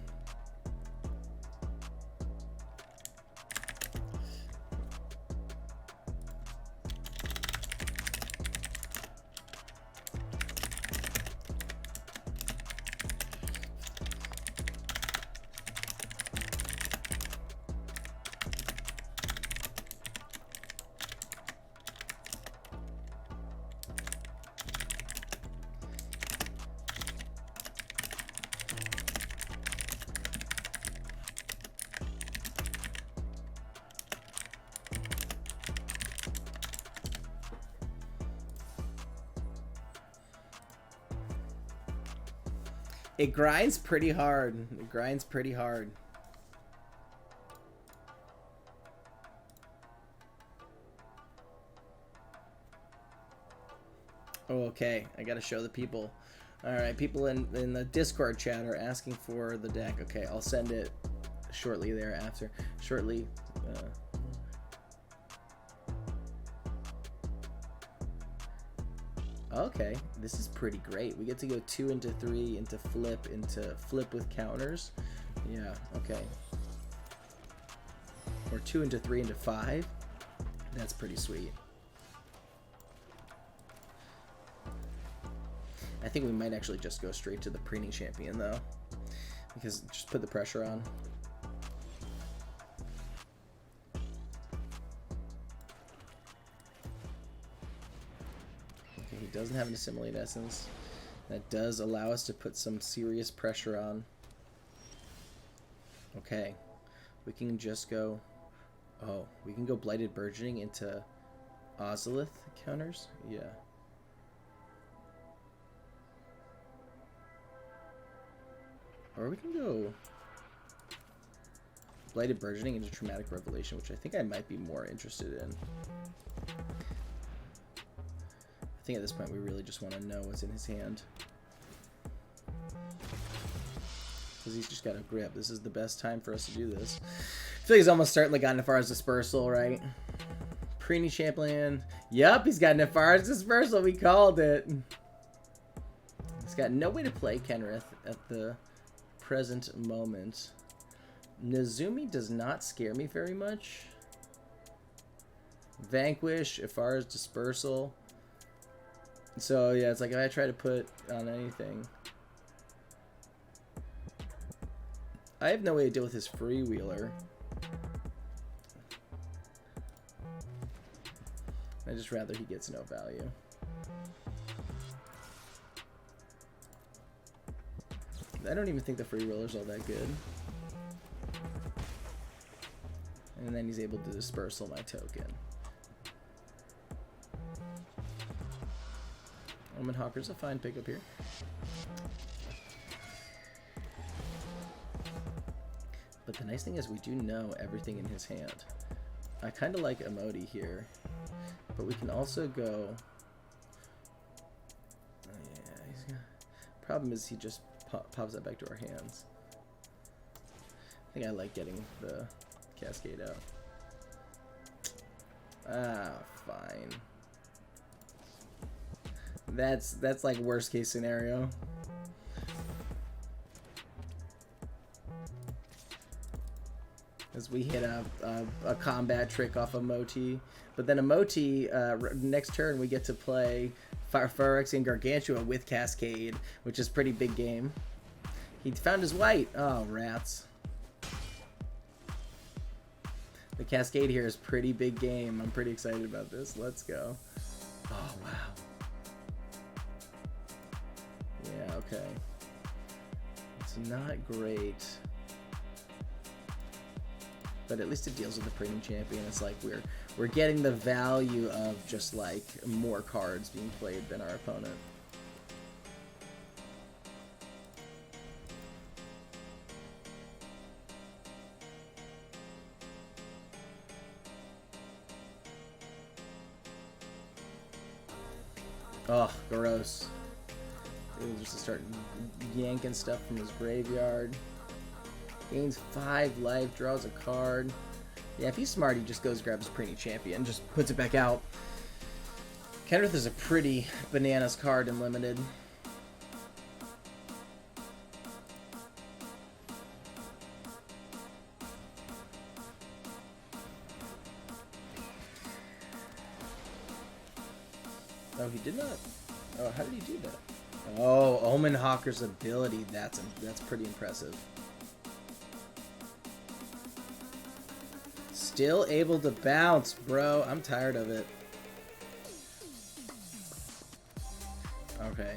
It grinds pretty hard. It grinds pretty hard. Oh, okay. I gotta show the people. Alright, people in the Discord chat are asking for the deck. Okay, I'll send it shortly thereafter. Shortly. Okay, this is pretty great. We get to go 2 into 3 into flip with counters. Yeah, okay. Or 2 into 3 into 5. That's pretty sweet. I think we might actually just go straight to the preening champion though, because just put the pressure on. He doesn't have an assimilate essence. That does allow us to put some serious pressure on. Okay, we can just go. Oh, we can go blighted burgeoning into Ozolith counters. Yeah. Or we can go blighted burgeoning into traumatic revelation, which I think I might be more interested in. I think at this point we really just want to know what's in his hand. Because he's just got a grip. This is the best time for us to do this. I feel like he's almost starting like got Nefara's Dispersal, right? Preening champion. Yup, he's got Nefara's Dispersal. We called it. He's got no way to play Kenrith at the present moment. Nezumi does not scare me very much. Vanquish, Ifara's Dispersal. So yeah, it's like if I try to put on anything, I have no way to deal with his freewheeler. I just rather he gets no value. I don't even think the freewheeler's all that good. And then he's able to dispersal my token. Omen Hawker's a fine pickup here. But the nice thing is we do know everything in his hand. I kind of like Emoti here. But we can also go... Oh yeah, he's got... Problem is he just pops that back to our hands. I think I like getting the Cascade out. Ah, fine. That's like worst case scenario. As we hit a combat trick off Emoti, but then Emoti next turn we get to play Phyrexian Gargantua with Cascade, which is pretty big game. He found his white. Oh, rats. The Cascade here is pretty big game. I'm pretty excited about this. Let's go. Oh, wow. Yeah, okay. It's not great. But at least it deals with the Premium Champion. It's like we're getting the value of just like more cards being played than our opponent. Oh, gross. It was just to start yanking stuff from his graveyard. Gains 5 life, draws a card. Yeah, if he's smart, he just goes grabs his Preemie Champion and just puts it back out. Kenrith is a pretty bananas card in Limited. Oh, he did not. Oh, how did he do that? Oh, Omen Hawker's ability. That's pretty impressive. Still able to bounce, bro. I'm tired of it. Okay.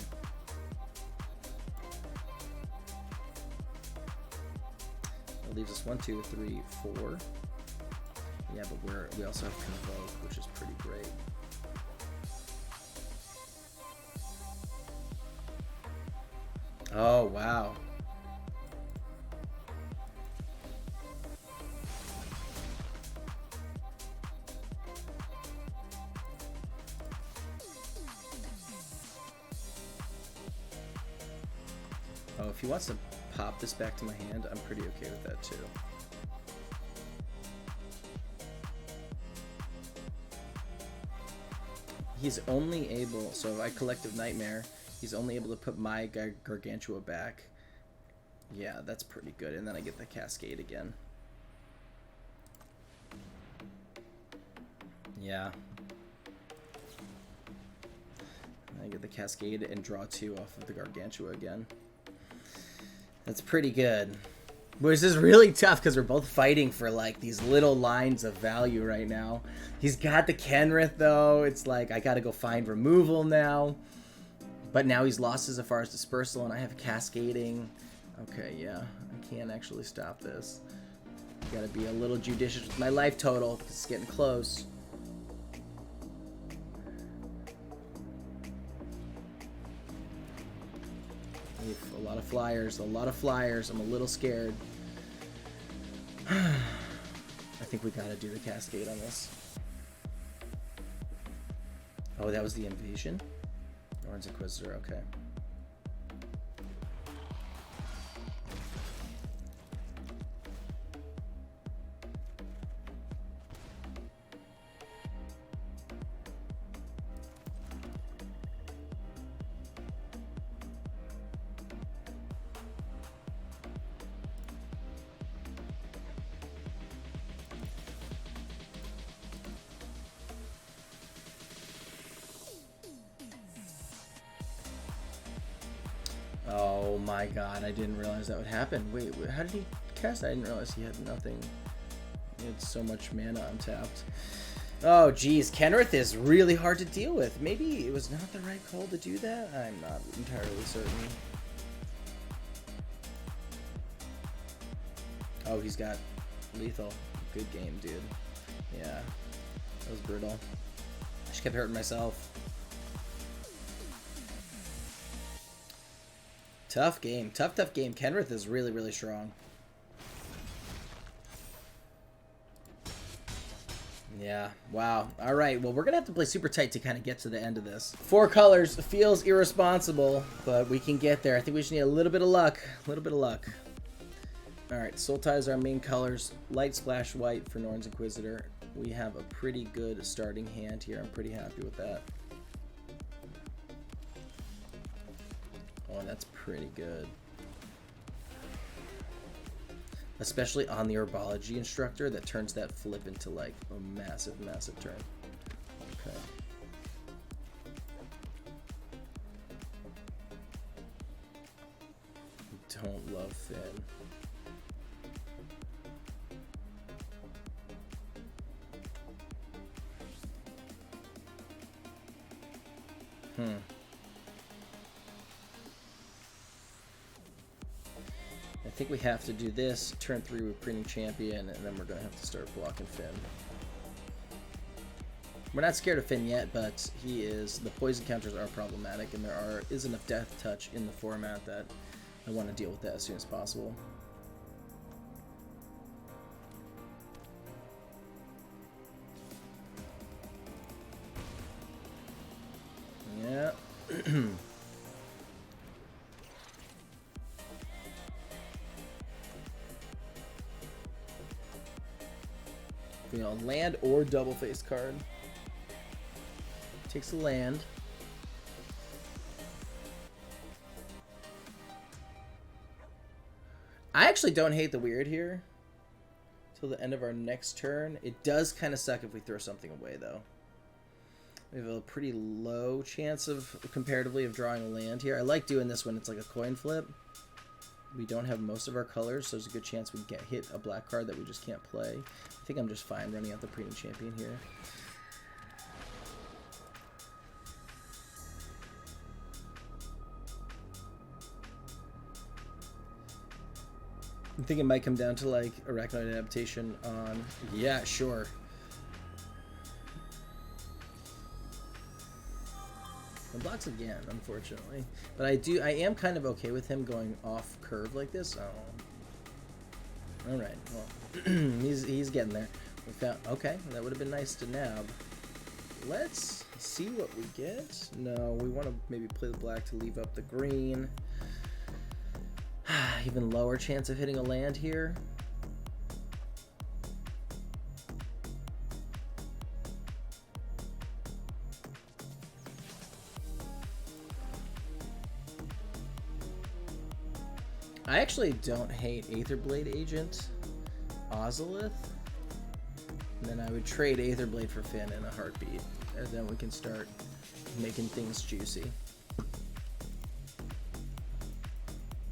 That leaves us 1, 2, 3, 4. Yeah, but we also have Convoke, which is pretty great. Oh, wow. Oh, if he wants to pop this back to my hand, I'm pretty okay with that too. He's only able, so if I Collective Nightmare, he's only able to put my Gargantua back. Yeah, that's pretty good. And then I get the Cascade again. Yeah. I get the Cascade and draw 2 off of the Gargantua again. That's pretty good. Which is really tough because we're both fighting for like these little lines of value right now. He's got the Kenrith though. It's like I gotta go find removal now. But now he's lost as far as Dispersal and I have Cascading. Okay, yeah. I can't actually stop this. Gotta be a little judicious with my life total because it's getting close. A lot of flyers, a lot of flyers. I'm a little scared. I think we gotta do the Cascade on this. Oh, that was the Invasion? Orange Inquisitor, okay. Oh my god, I didn't realize that would happen. Wait, how did he cast? I didn't realize he had nothing. He had so much mana untapped. Oh geez, Kenrith is really hard to deal with. Maybe it was not the right call to do that? I'm not entirely certain. Oh, he's got lethal. Good game, dude. Yeah, that was brutal. I just kept hurting myself. Tough game. Tough game. Kenrith is really, really strong. Yeah. Wow. All right. Well, we're going to have to play super tight to kind of get to the end of this. 4 colors feels irresponsible, but we can get there. I think we just need a little bit of luck. A little bit of luck. All right. Sultai is our main colors. Light Splash White for Norn's Inquisitor. We have a pretty good starting hand here. I'm pretty happy with that. Oh, that's pretty good. Especially on the Herbology Instructor that turns that flip into like a massive, massive turn. Okay. Don't love Finn. I think we have to do this, turn 3 with Preemie Champion, and then we're going to have to start blocking Finn. We're not scared of Finn yet, but the poison counters are problematic, and there is enough Death Touch in the format that I want to deal with that as soon as possible. Yeah. You know, land or double face card. Takes a land. I actually don't hate the weird here. Till the end of our next turn. It does kind of suck if we throw something away, though. We have a pretty low chance of, comparatively, of drawing a land here. I like doing this when it's like a coin flip. We don't have most of our colors, so there's a good chance we get hit a black card that we just can't play. I think I'm just fine running out the Premium Champion here. I think it might come down to like Arachnoid Adaptation on... Yeah, sure. It blocks again, unfortunately. But I am kind of okay with him going off curve like this. Oh. Alright, well, he's getting there. We found, okay, that would have been nice to nab. Let's see what we get. No, we want to maybe play the black to leave up the green. Even lower chance of hitting a land here. I actually don't hate Aetherblade Agent Ozolith. And then I would trade Aetherblade for Finn in a heartbeat. And then we can start making things juicy.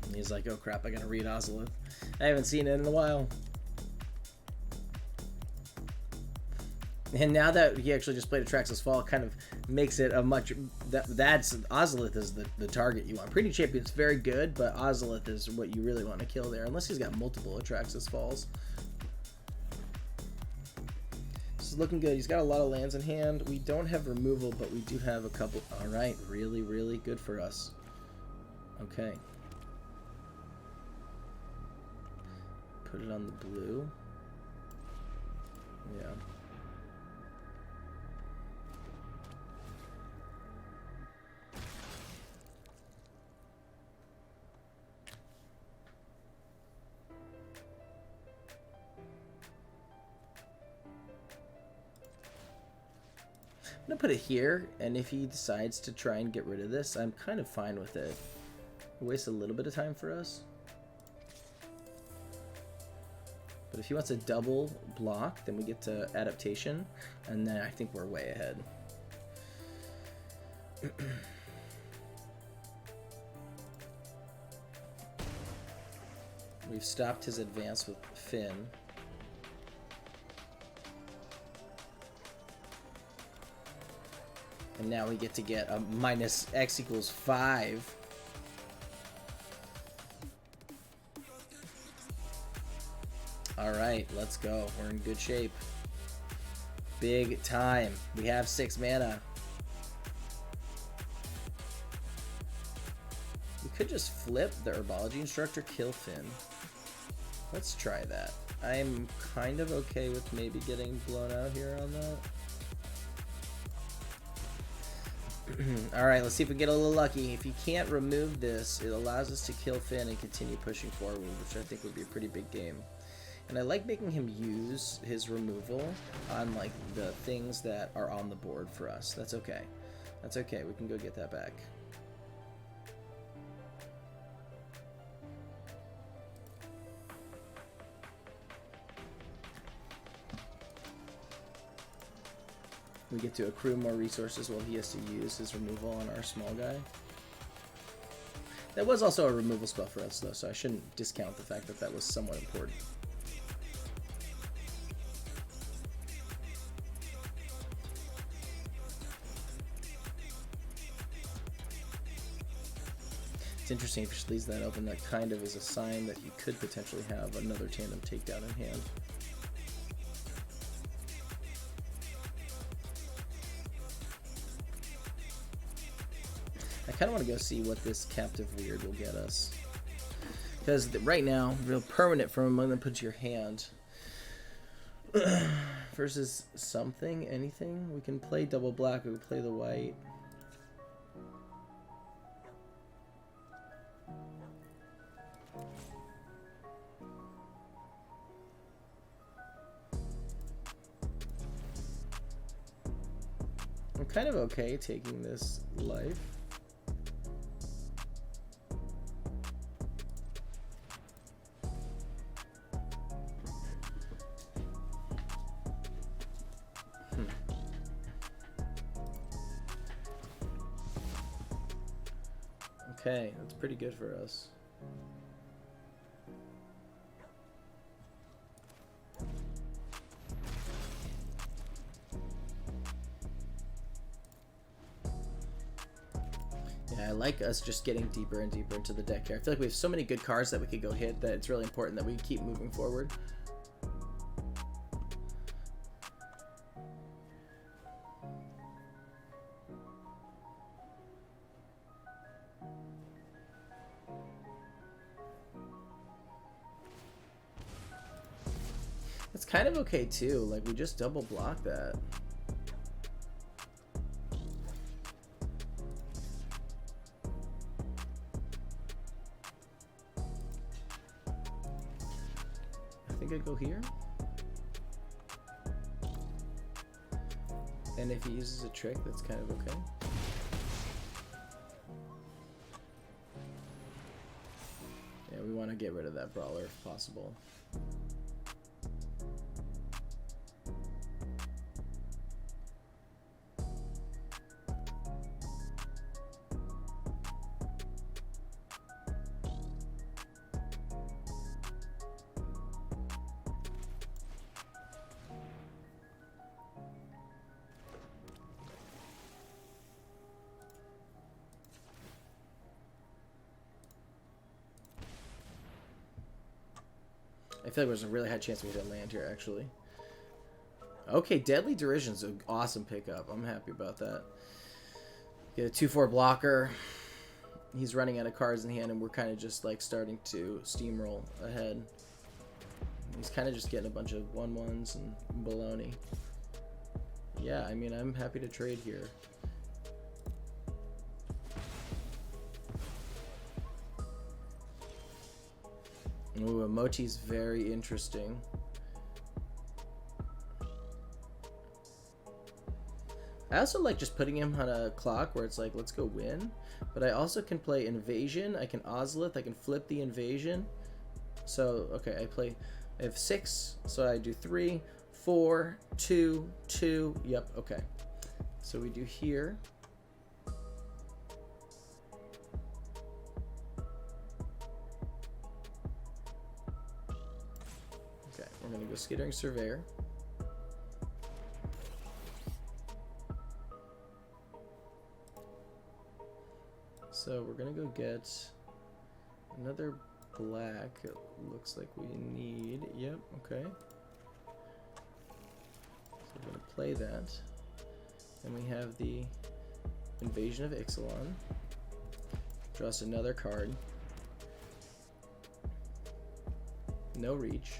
And he's like, oh crap, I gotta read Ozolith. I haven't seen it in a while. And now that he actually just played Atraxas Fall, it kind of makes it a much... That's Ozolith is the target you want. Pretty Champion's very good, but Ozolith is what you really want to kill there, unless he's got multiple Atraxas Falls. This is looking good. He's got a lot of lands in hand. We don't have removal, but we do have a couple... Alright, really, really good for us. Okay. Put it on the blue. Yeah. I'm gonna put it here, and if he decides to try and get rid of this, I'm kind of fine with it. Waste a little bit of time for us. But if he wants a double block, then we get to adaptation, and then I think we're way ahead. We've stopped his advance with Finn. And now we get to get a minus X equals 5. Alright, let's go. We're in good shape. Big time. We have 6 mana. We could just flip the Herbology Instructor, kill Finn. Let's try that. I'm kind of okay with maybe getting blown out here on that. Alright, let's see if we get a little lucky. If he can't remove this, it allows us to kill Finn and continue pushing forward, which I think would be a pretty big game. And I like making him use his removal on like the things that are on the board for us. That's okay. That's okay. We can go get that back. We get to accrue more resources while he has to use his removal on our small guy. That was also a removal spell for us, though, so I shouldn't discount the fact that that was somewhat important. It's interesting if he just leaves that open. That kind of is a sign that he could potentially have another tandem takedown in hand. I kind of want to go see what this Captive Weird will get us. Because right now, real permanent from among them puts your hand. Versus something, anything. We can play double black, we can play the white. kind of okay taking this life. Okay, that's pretty good for us. Yeah, I like us just getting deeper and deeper into the deck here. I feel like we have so many good cards that we could go hit that it's really important that we keep moving forward. It's kind of okay too, like we just double block that. I think I go here. And if he uses a trick, that's kind of okay. Yeah, we want to get rid of that brawler if possible. I feel like there's a really high chance we hit land here, actually. Okay, Deadly Derision's an awesome pickup. I'm happy about that. Get a 2/4 blocker. He's running out of cards in hand, and we're kind of just like starting to steamroll ahead. He's kind of just getting a bunch of 1/1s and baloney. Yeah, I mean, I'm happy to trade here. Ooh, Emoti's very interesting. I also like just putting him on a clock where it's like, let's go win. But I also can play Invasion. I can Ozolith. I can flip the Invasion. So, okay, I have 6. So I do 3, 4, 2, 2. Yep, okay. So we do here. We're going to go Skittering Surveyor. So we're going to go get another black. It looks like we need. Yep, okay. So we're going to play that. And we have the Invasion of Ixalan. Draw us another card. No reach.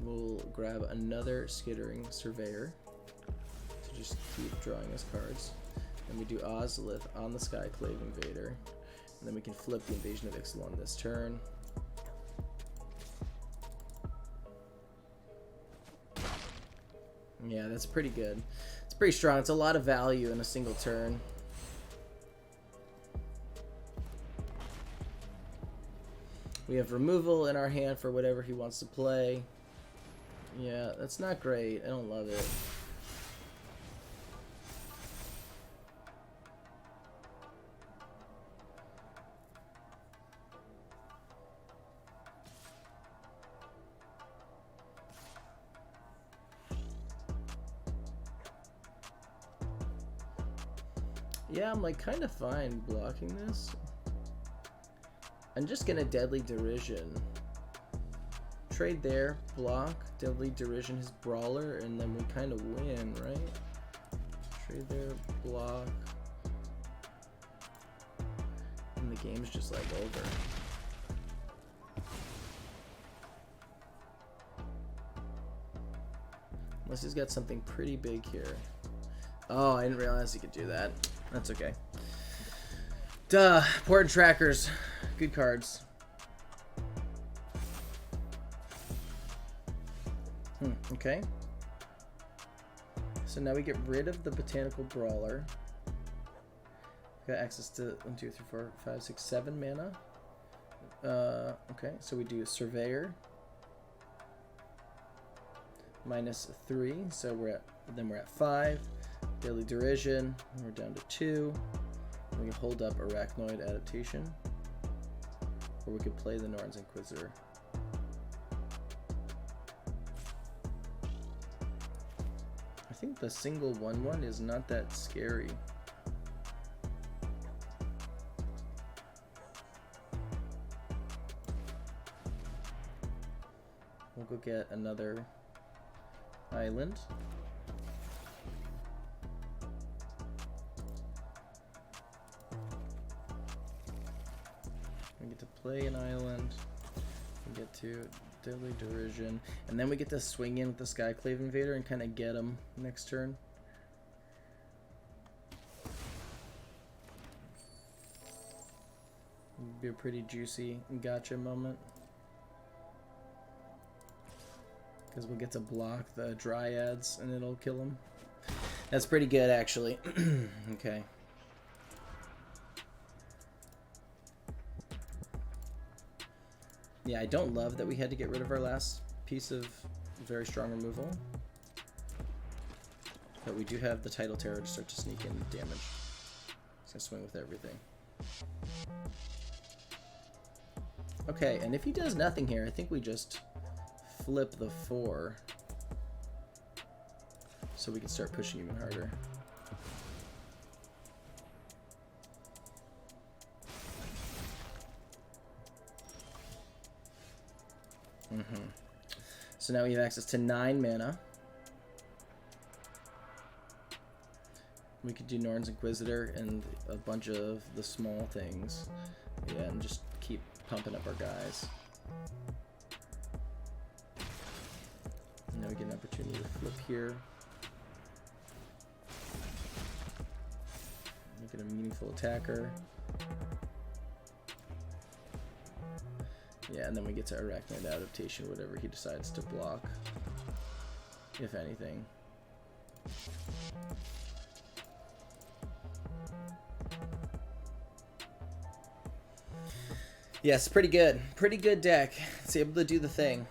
We'll grab another Skittering Surveyor to just keep drawing us cards. And we do Ozolith on the Skyclave Invader. And then we can flip the Invasion of Ixalan this turn. Yeah, that's pretty good. It's pretty strong. It's a lot of value in a single turn. We have removal in our hand for whatever he wants to play. Yeah, that's not great. I don't love it. Yeah, I'm like kind of fine blocking this. I'm just gonna Deadly Derision. Trade there, block, Deadly Derision his brawler, and then we kind of win, right? Trade there, block. And the game's just like over. Unless he's got something pretty big here. Oh, I didn't realize he could do that. That's okay. Duh, Port Trackers. Good cards. Okay. So now we get rid of the Botanical Brawler. We got access to 1, 2, 3, 4, 5, 6, 7 mana. Okay, so we do Surveyor. -3, so we're at 5. Daily Derision, we're down to 2. We can hold up Arachnoid Adaptation. Or we could play the Norn's Inquisitor. I think the single 1/1 is not that scary. We'll go get another island. We get to play an island. We get to Deadly Derision. And then we get to swing in with the Skyclave Invader and kind of get him next turn. Be a pretty juicy gotcha moment. Because we'll get to block the Dryads and it'll kill them. That's pretty good, actually. Okay. Yeah, I don't love that we had to get rid of our last piece of very strong removal. But we do have the Tidal Terror to start to sneak in damage. It's gonna swing with everything. Okay, and if he does nothing here, I think we just flip the 4. So we can start pushing even harder. So now we have access to 9 mana. We could do Norn's Inquisitor and a bunch of the small things. Yeah, and just keep pumping up our guys. And now we get an opportunity to flip here. Make it a meaningful attacker. Yeah, and then we get to Arachnid Adaptation, whatever he decides to block, if anything. Yes, pretty good. Pretty good deck. It's able to do the thing.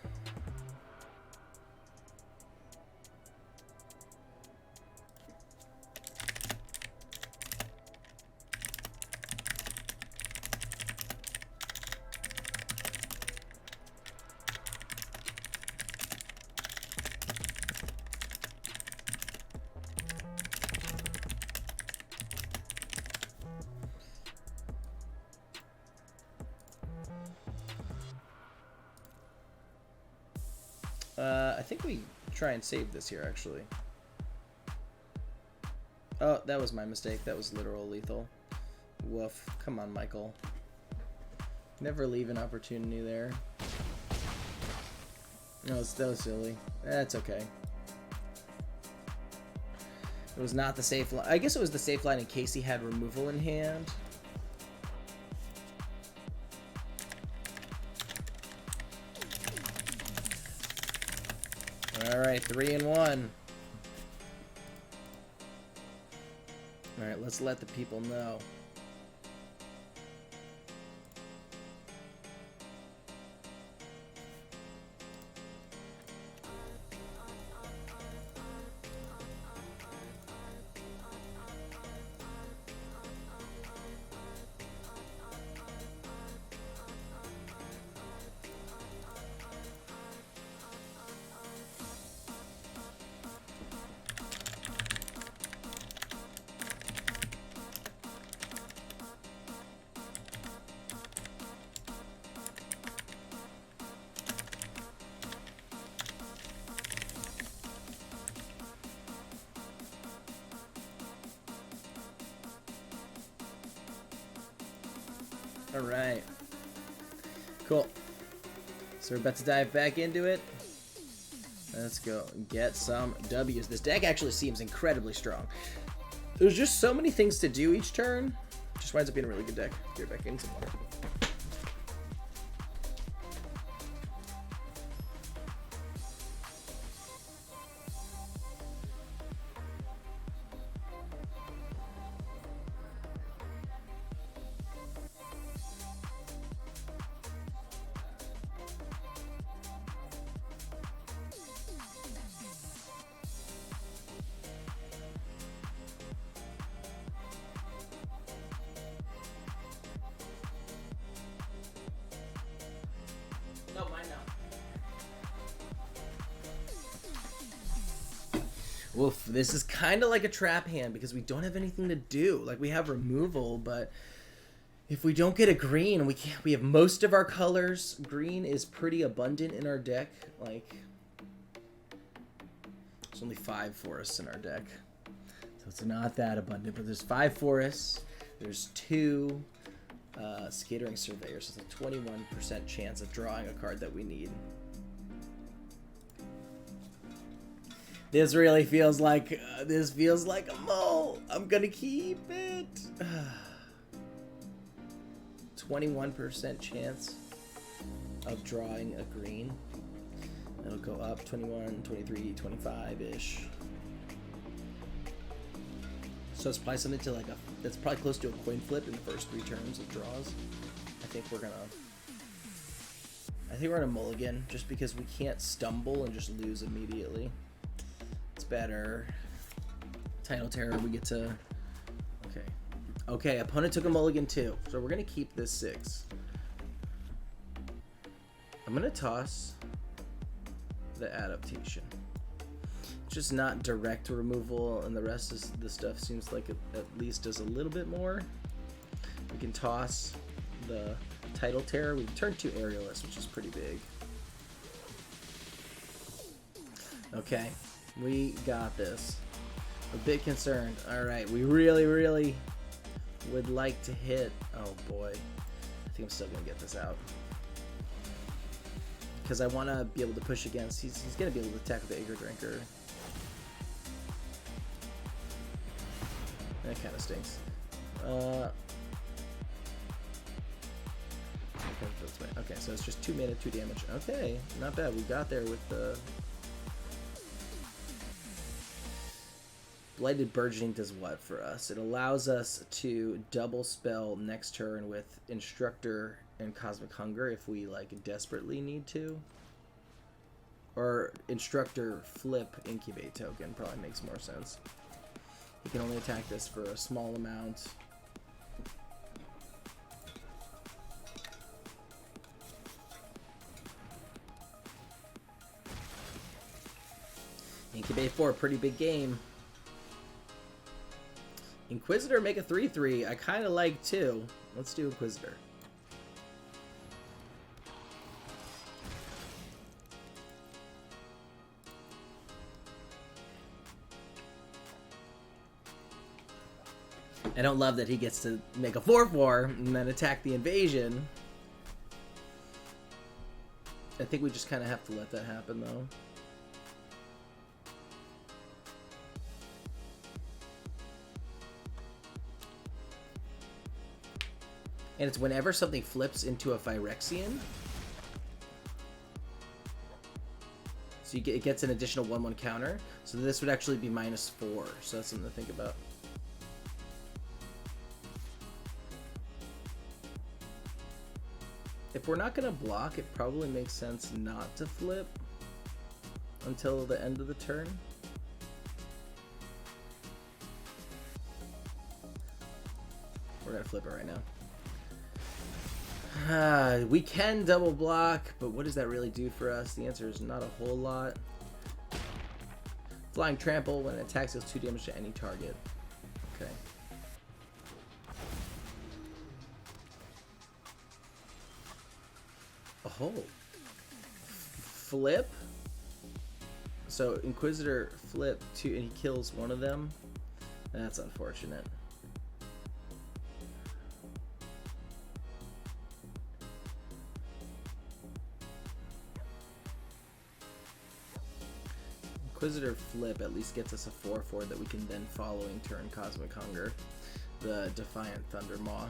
I think we try and save this here, actually. Oh, that was my mistake. That was literal lethal. Woof. Come on, Michael. Never leave an opportunity there. No, that was silly. That's okay. It was not the safe line. I guess it was the safe line in case he had removal in hand. Alright, 3 and 1. Alright, let's let the people know. Alright. Cool. So we're about to dive back into it. Let's go get some W's. This deck actually seems incredibly strong. There's just so many things to do each turn. Just winds up being a really good deck. Get back in some water. Oof, this is kind of like a trap hand because we don't have anything to do. Like, we have removal, but if we don't get a green, we have most of our colors. Green is pretty abundant in our deck. Like, there's only 5 forests in our deck. So it's not that abundant, but there's 5 forests. There's 2 Skittering Surveyors. So it's a 21% chance of drawing a card that we need. This really feels like a mole. I'm gonna keep it. 21% chance of drawing a green. It'll go up 21, 23, 25-ish. So it's probably something to like that's probably close to a coin flip in the first 3 turns of draws. I think we're gonna mulligan just because we can't stumble and just lose immediately. It's better. Title Terror, we get to... Okay, opponent took a mulligan too. So we're going to keep this 6. I'm going to toss the adaptation. It's just not direct removal, and the rest of the stuff seems like it at least does a little bit more. We can toss the Title Terror. We turn 2 Aerialists, which is pretty big. Okay. We got this. A bit concerned. Alright, we really would like to hit... Oh boy. I think I'm still going to get this out. Because I want to be able to push against... He's going to be able to attack with the Acre Drinker. That kind of stinks. Okay, so it's just 2 mana, 2 damage. Okay, not bad. We got there with the... Blighted Burgeoning does what for us? It allows us to double spell next turn with Instructor and Cosmic Hunger if we like desperately need to. Or Instructor flip Incubate token probably makes more sense. You can only attack this for a small amount. Incubate 4, pretty big game. Inquisitor, make a 3/3. I kind of like too. Let's do Inquisitor. I don't love that he gets to make a 4/4 and then attack the invasion. I think we just kind of have to let that happen though. And it's whenever something flips into a Phyrexian. So it gets an additional 1/1 counter. So this would actually be -4. So that's something to think about. If we're not going to block, it probably makes sense not to flip until the end of the turn. We're going to flip it right now. We can double block, but what does that really do for us? The answer is not a whole lot. Flying Trample, when it attacks, deals 2 damage to any target. Okay. Oh. Flip? So Inquisitor flip 2 and he kills one of them? That's unfortunate. Inquisitor flip at least gets us a 4/4 that we can then following turn Cosmic Hunger, the Defiant Thundermaw.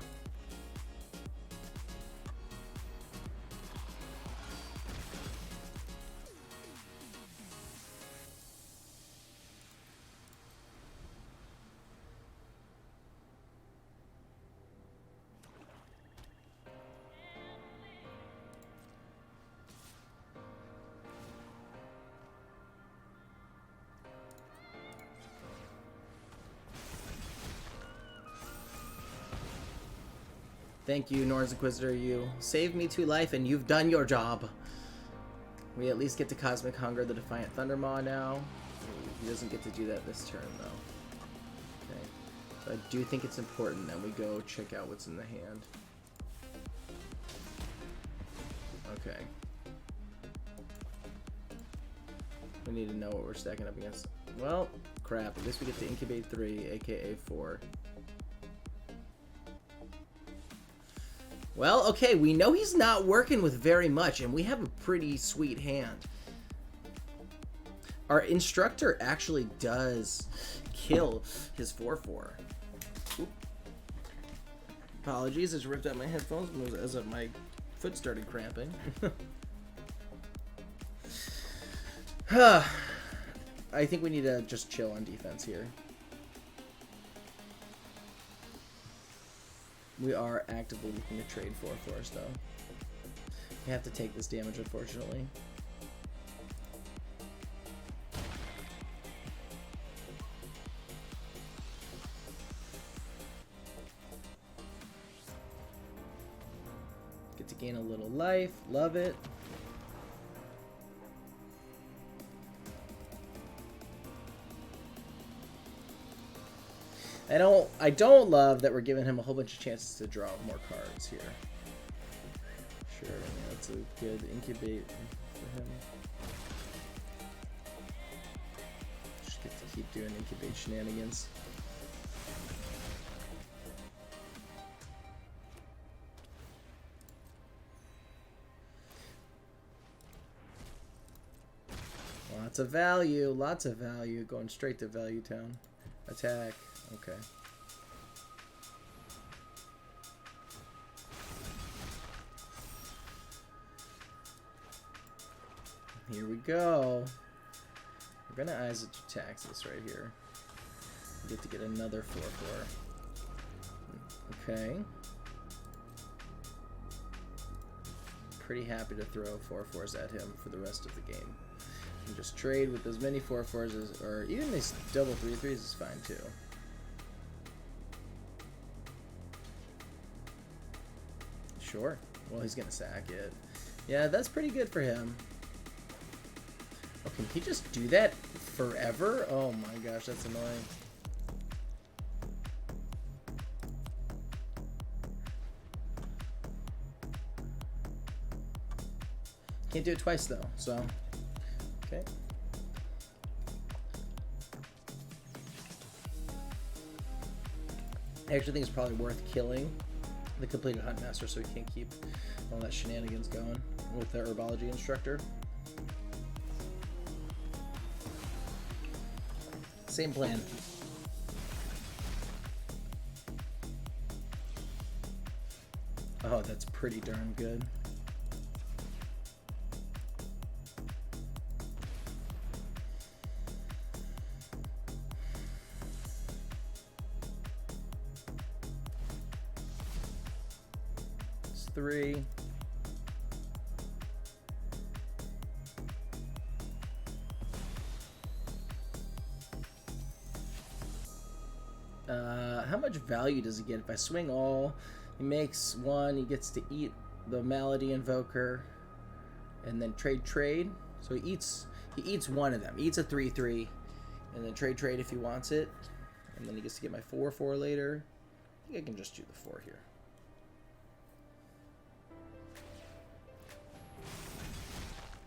Thank you, Norse Inquisitor. You saved me 2 life, and you've done your job. We at least get to Cosmic Hunger, the Defiant Thundermaw now. He doesn't get to do that this turn, though. Okay. So I do think it's important that we go check out what's in the hand. Okay. We need to know what we're stacking up against. Well, crap. At least we get to incubate 3, aka 4. Well, okay, we know he's not working with very much, and we have a pretty sweet hand. Our instructor actually does kill his 4/4. Oop. Apologies, I just ripped out my headphones as my foot started cramping. I think we need to just chill on defense here. We are actively looking to trade 4/4s, though. We have to take this damage, unfortunately. Get to gain a little life. Love it. I don't love that we're giving him a whole bunch of chances to draw more cards here. Sure, yeah, that's a good incubate for him. Just get to keep doing incubate shenanigans. Lots of value, going straight to Value Town. Attack, okay. Here we go. We're gonna Isaac tax this right here. We get to get another 4/4. Okay. Pretty happy to throw 4/4s at him for the rest of the game. And just trade with as many 4/4s as, or even these double 3/3s is fine too. Sure. Well, he's gonna sack it. Yeah, that's pretty good for him. Oh, can he just do that forever? Oh my gosh, that's annoying. Can't do it twice though, so okay. I actually think it's probably worth killing the completed Hunt Master so we can't keep all that shenanigans going with the Herbology Instructor. Same plan. Oh, that's pretty darn good. It's 3. How much value does he get? If I swing all, he makes 1, he gets to eat the Malady Invoker, and then trade. So he eats 1 of them. He eats a 3/3, and then trade if he wants it, and then he gets to get my 4/4 later. I think I can just do the 4 here.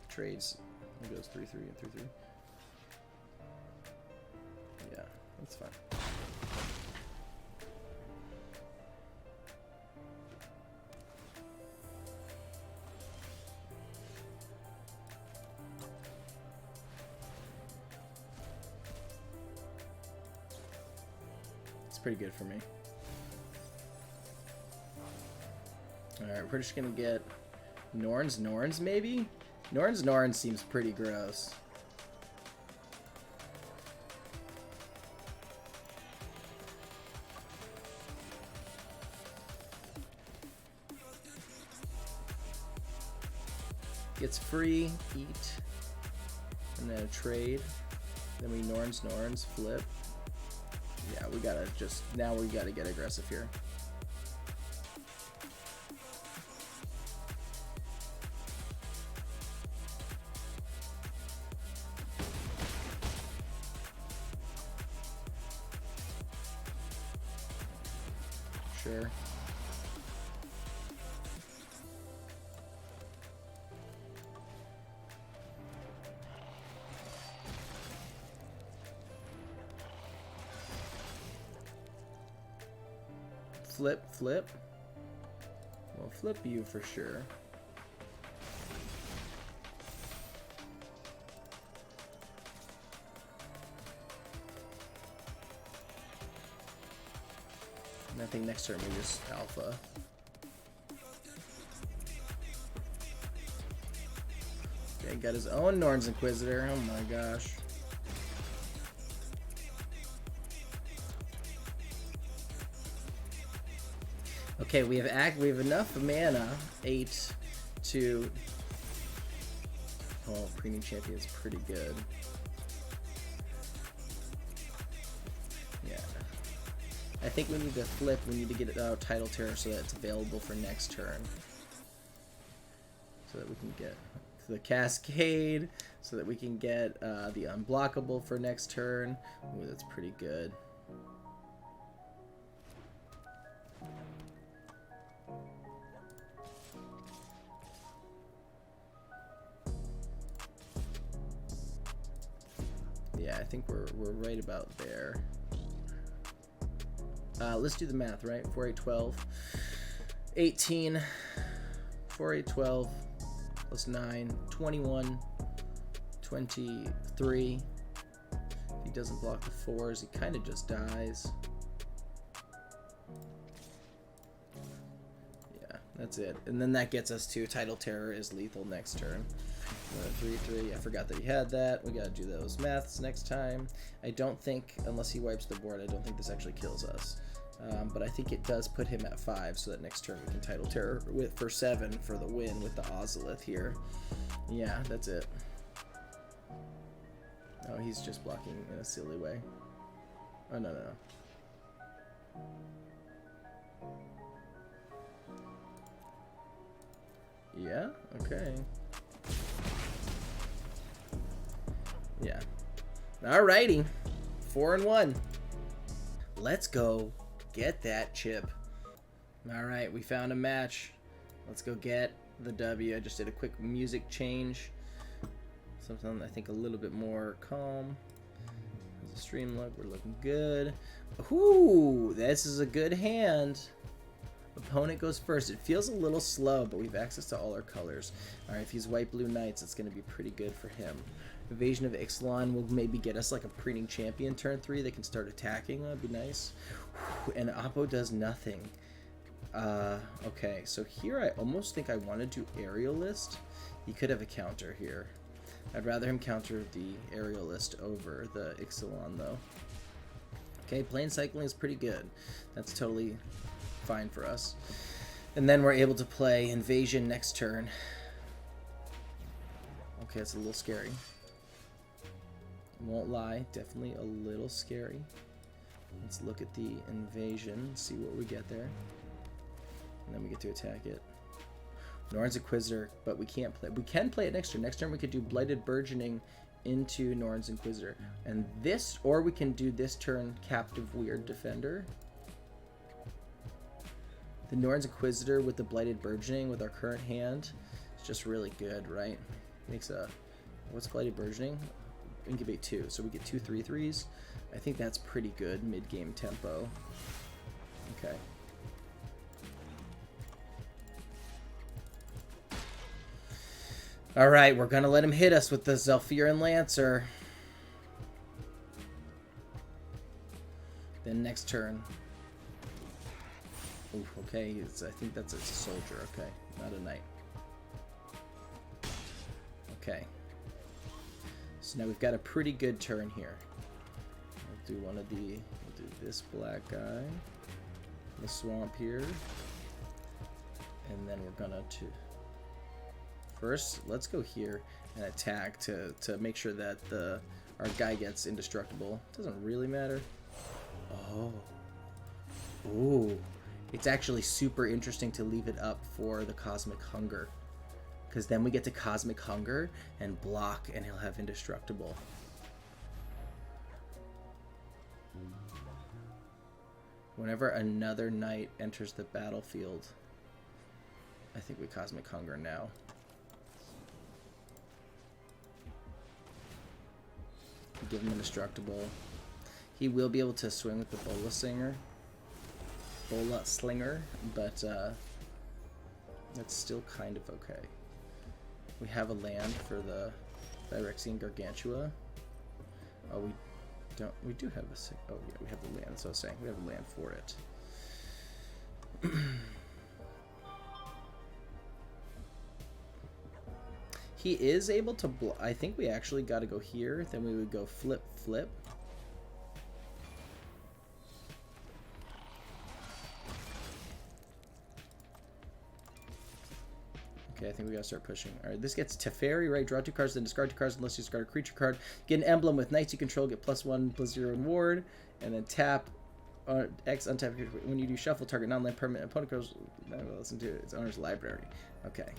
Trades. It goes 3/3 and 3/3. Yeah, that's fine. Pretty good for me. Alright, we're just gonna get Norns maybe? Norns seems pretty gross. Gets free, eat, and then a trade. Then we Norns, flip. Yeah, we gotta now we gotta get aggressive here. sure. Flip, flip. We'll flip you for sure. And I think next turn we just alpha. Okay, got his own Norn's Inquisitor. Oh my gosh. Okay, we have enough mana, 8 to. Oh, Premium Champion's pretty good. Yeah. I think we need to flip. We need to get it out Title Terror so that it's available for next turn. So that we can get the Cascade, so that we can get the Unblockable for next turn. Ooh, that's pretty good. Yeah, I think we're right about there. Let's do the math, right? 4, 8, 12. 18. 4, 8, 12. Plus 9. 21. 23. If he doesn't block the 4s, he kind of just dies. Yeah, that's it. And then that gets us to Title Terror is lethal next turn. 3, 3. I forgot that he had that. We gotta do those maths next time. I don't think, unless he wipes the board, I don't think this actually kills us. But I think it does put him at 5, so that next turn we can Title Terror for 7 for the win with the Ozolith here. Yeah, that's it. Oh, he's just blocking in a silly way. Oh, no, no, no. Yeah, okay. Yeah. Alrighty. 4 and 1. Let's go get that chip. Alright, we found a match. Let's go get the W. I just did a quick music change. Something I think a little bit more calm. As a stream look, we're looking good. Ooh, this is a good hand. Opponent goes first. It feels a little slow, but we have access to all our colors. Alright, if he's white, blue, knights, it's going to be pretty good for him. Invasion of Ixalan will maybe get us like a Preening Champion turn 3 that can start attacking. That'd be nice. And Oppo does nothing. Okay, so here I almost think I want to do Aerialist. He could have a counter here. I'd rather him counter the Aerialist over the Ixalan though. Okay, Plane Cycling is pretty good. That's totally fine for us. And then we're able to play Invasion next turn. Okay, it's a little scary. Won't lie, definitely a little scary. Let's look at the Invasion, see what we get there. And then we get to attack it. Norn's Inquisitor, but we can't play. We can play it next turn. Next turn we could do Blighted Burgeoning into Norn's Inquisitor. And this, or we can do this turn Captive Weird Defender. The Norn's Inquisitor with the Blighted Burgeoning with our current hand is just really good, right? Makes a... What's Blighted Burgeoning? Incubate 2, so we get 2 3/3s. I think that's pretty good mid-game tempo. Okay. Alright, we're gonna let him hit us with the Zephyrian Lancer. Then next turn. Oof, okay, I think that's a soldier, okay, not a knight. Okay. So now we've got a pretty good turn here. We'll do one of the, we'll do this black guy, the swamp here, and then we're gonna first, let's go here and attack to make sure that our guy gets indestructible. Doesn't really matter. Oh, ooh, it's actually super interesting to leave it up for the Cosmic Hunger. Because then we get to Cosmic Hunger and block, and he'll have indestructible. Whenever another knight enters the battlefield, I think we Cosmic Hunger now. Give him indestructible. He will be able to swing with the Bola Slinger, but that's still kind of okay. We have a land for the Phyrexian Gargantua. Oh, we don't. We do have a. Oh yeah, we have the land. So I was saying we have a land for it. He is able to. I think we actually got to go here. Then we would go flip, flip. Okay, I think we gotta start pushing. Alright, this gets Teferi, right? Draw 2 cards, then discard 2 cards unless you discard a creature card. Get an emblem with knights you control, get +1/+0 in ward, and then tap X untap. When you do shuffle, target non-land permanent opponent goes. Listen to its owner's library. Okay.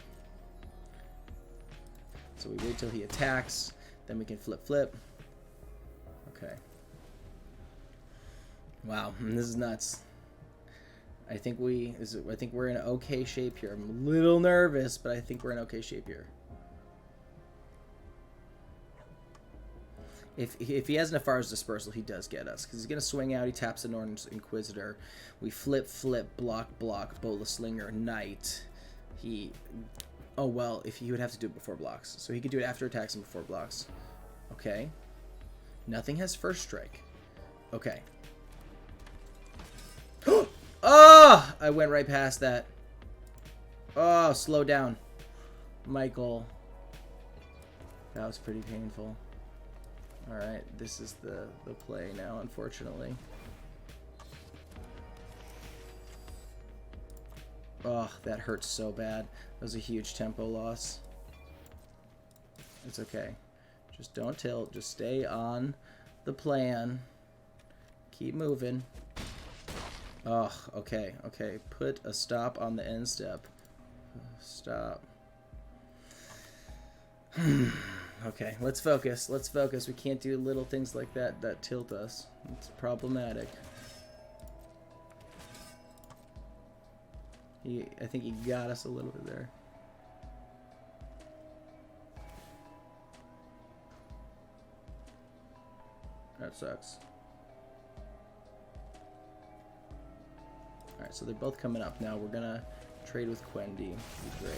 So we wait till he attacks, then we can flip, flip. Okay. Wow, this is nuts. I think we're in okay shape here. I'm a little nervous, but I think we're in okay shape here. If he has Nefar's Dispersal, he does get us. Because he's going to swing out, he taps the Norn's Inquisitor. We flip, flip, block, block, Bola Slinger, Knight. Oh, well, if he would have to do it before blocks. So he could do it after attacks and before blocks. Okay. Nothing has first strike. Okay. Oh! I went right past that. Oh, slow down. Michael. That was pretty painful. Alright, this is the play now, unfortunately. Oh, that hurts so bad. That was a huge tempo loss. It's okay. Just don't tilt. Just stay on the plan. Keep moving. Oh, okay, okay. Put a stop on the end step. Stop. Okay, let's focus. Let's focus. We can't do little things like that tilt us. It's problematic. I think he got us a little bit there. That sucks. Alright, so they're both coming up now. We're gonna trade with Quendi. Be great.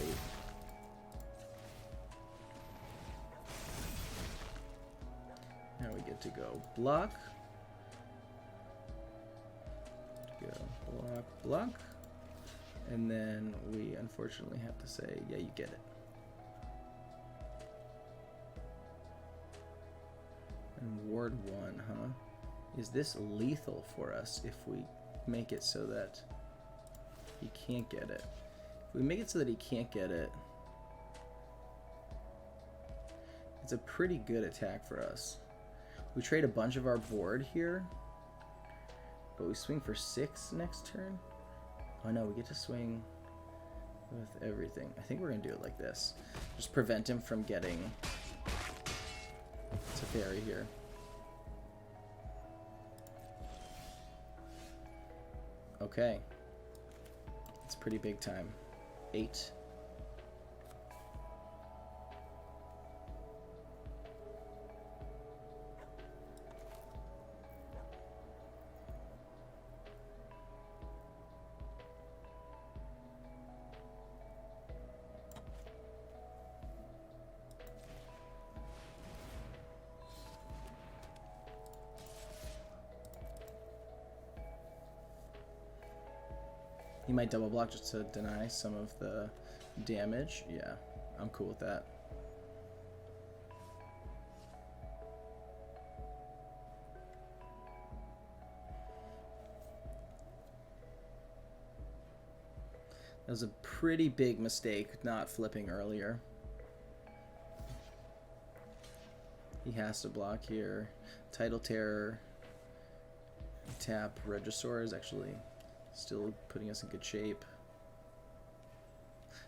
Now we get to go block. Go block, block. And then we unfortunately have to say, yeah, you get it. And Ward 1, huh? Is this lethal for us if we make it so that he can't get it? If we make it so that he can't get it, it's a pretty good attack for us. We trade a bunch of our board here, but we swing for 6 next turn. Oh no, we get to swing with everything. I think we're gonna do it like this. Just prevent him from getting Teferi here. Okay. It's pretty big time. 8. He might double block just to deny some of the damage. Yeah, I'm cool with that. That was a pretty big mistake not flipping earlier. He has to block here. Tidal Terror. Tap Regisaur is actually still putting us in good shape.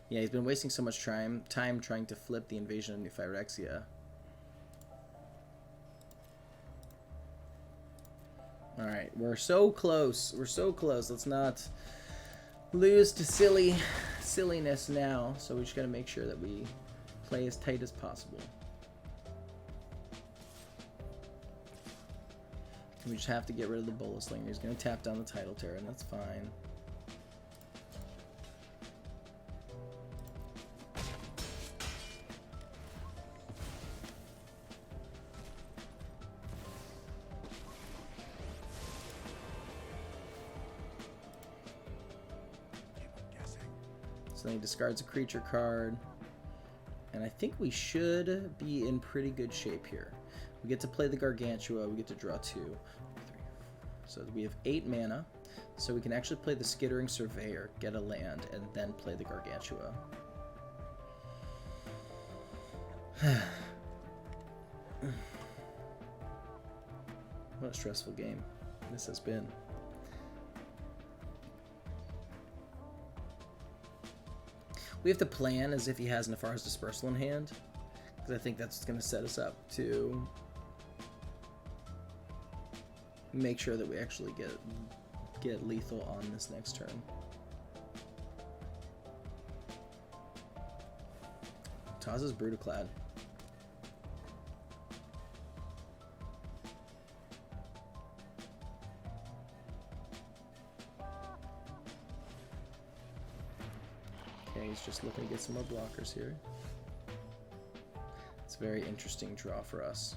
Yeah, he's been wasting so much time trying to flip the Invasion of New Phyrexia. All right, we're so close. We're so close. Let's not lose to silliness now. So we just gotta make sure that we play as tight as possible. We just have to get rid of the Bola Slinger. He's gonna tap down the Tidal Terror, and that's fine. So then he discards a creature card. And I think we should be in pretty good shape here. We get to play the Gargantua. We get to draw 2, 3. So we have 8 mana. So we can actually play the Skittering Surveyor, get a land, and then play the Gargantua. What a stressful game this has been. We have to plan as if he has Nefar's Dispersal in hand, because I think that's what's going to set us up to make sure that we actually get lethal on this next turn. Taz's Brutaclad. Okay, he's just looking to get some more blockers here. It's a very interesting draw for us.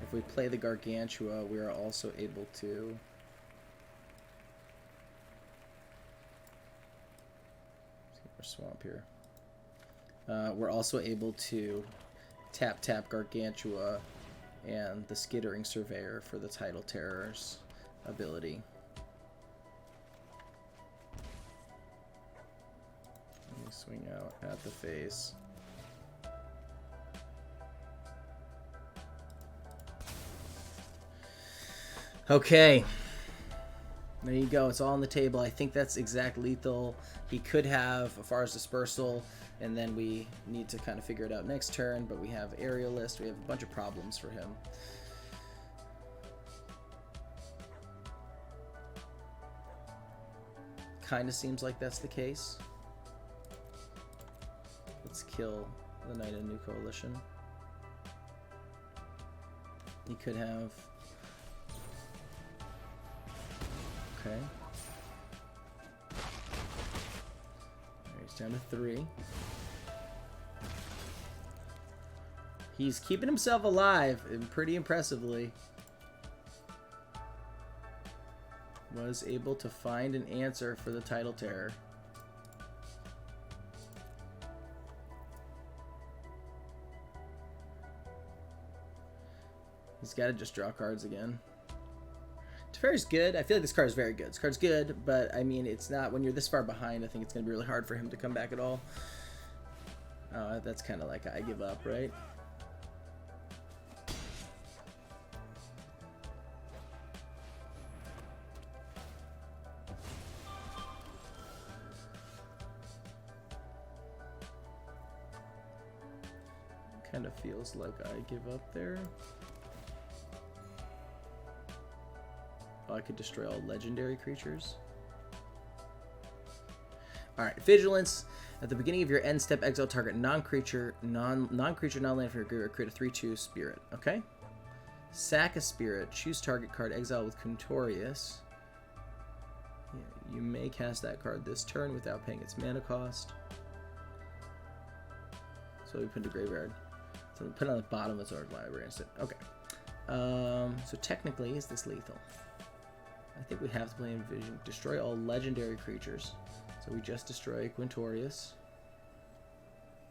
If we play the Gargantua, we are also able to swamp here. We're also able to tap Gargantua and the Skittering Surveyor for the Tidal Terror's ability. Let me swing out at the face. Okay. There you go. It's all on the table. I think that's exact lethal. He could have Nefar's Dispersal, and then we need to kind of figure it out next turn, but we have Aerialist. We have a bunch of problems for him. Kind of seems like that's the case. Let's kill the Knight of New Coalition. He could have... Okay. He's down to 3. He's keeping himself alive, and pretty impressively. Was able to find an answer for the Tidal Terror. He's got to just draw cards again. Teferi's good. I feel like this card is very good. This card's good, but I mean, it's not, when you're this far behind, I think it's going to be really hard for him to come back at all. That's kind of like I give up, right? Kind of feels like I give up there. I could destroy all legendary creatures. Alright, Vigilance. At the beginning of your end step, exile target non-creature, non-land from your graveyard, create a 3/2 spirit. Okay? Sack a spirit, choose target card, exile with Quintorius. Yeah, you may cast that card this turn without paying its mana cost. So we put into graveyard. So we put it on the bottom of the Zorg library instead. Okay. So technically, is this lethal? I think we have to play Envision. Destroy all legendary creatures. So we just destroy Quintorius.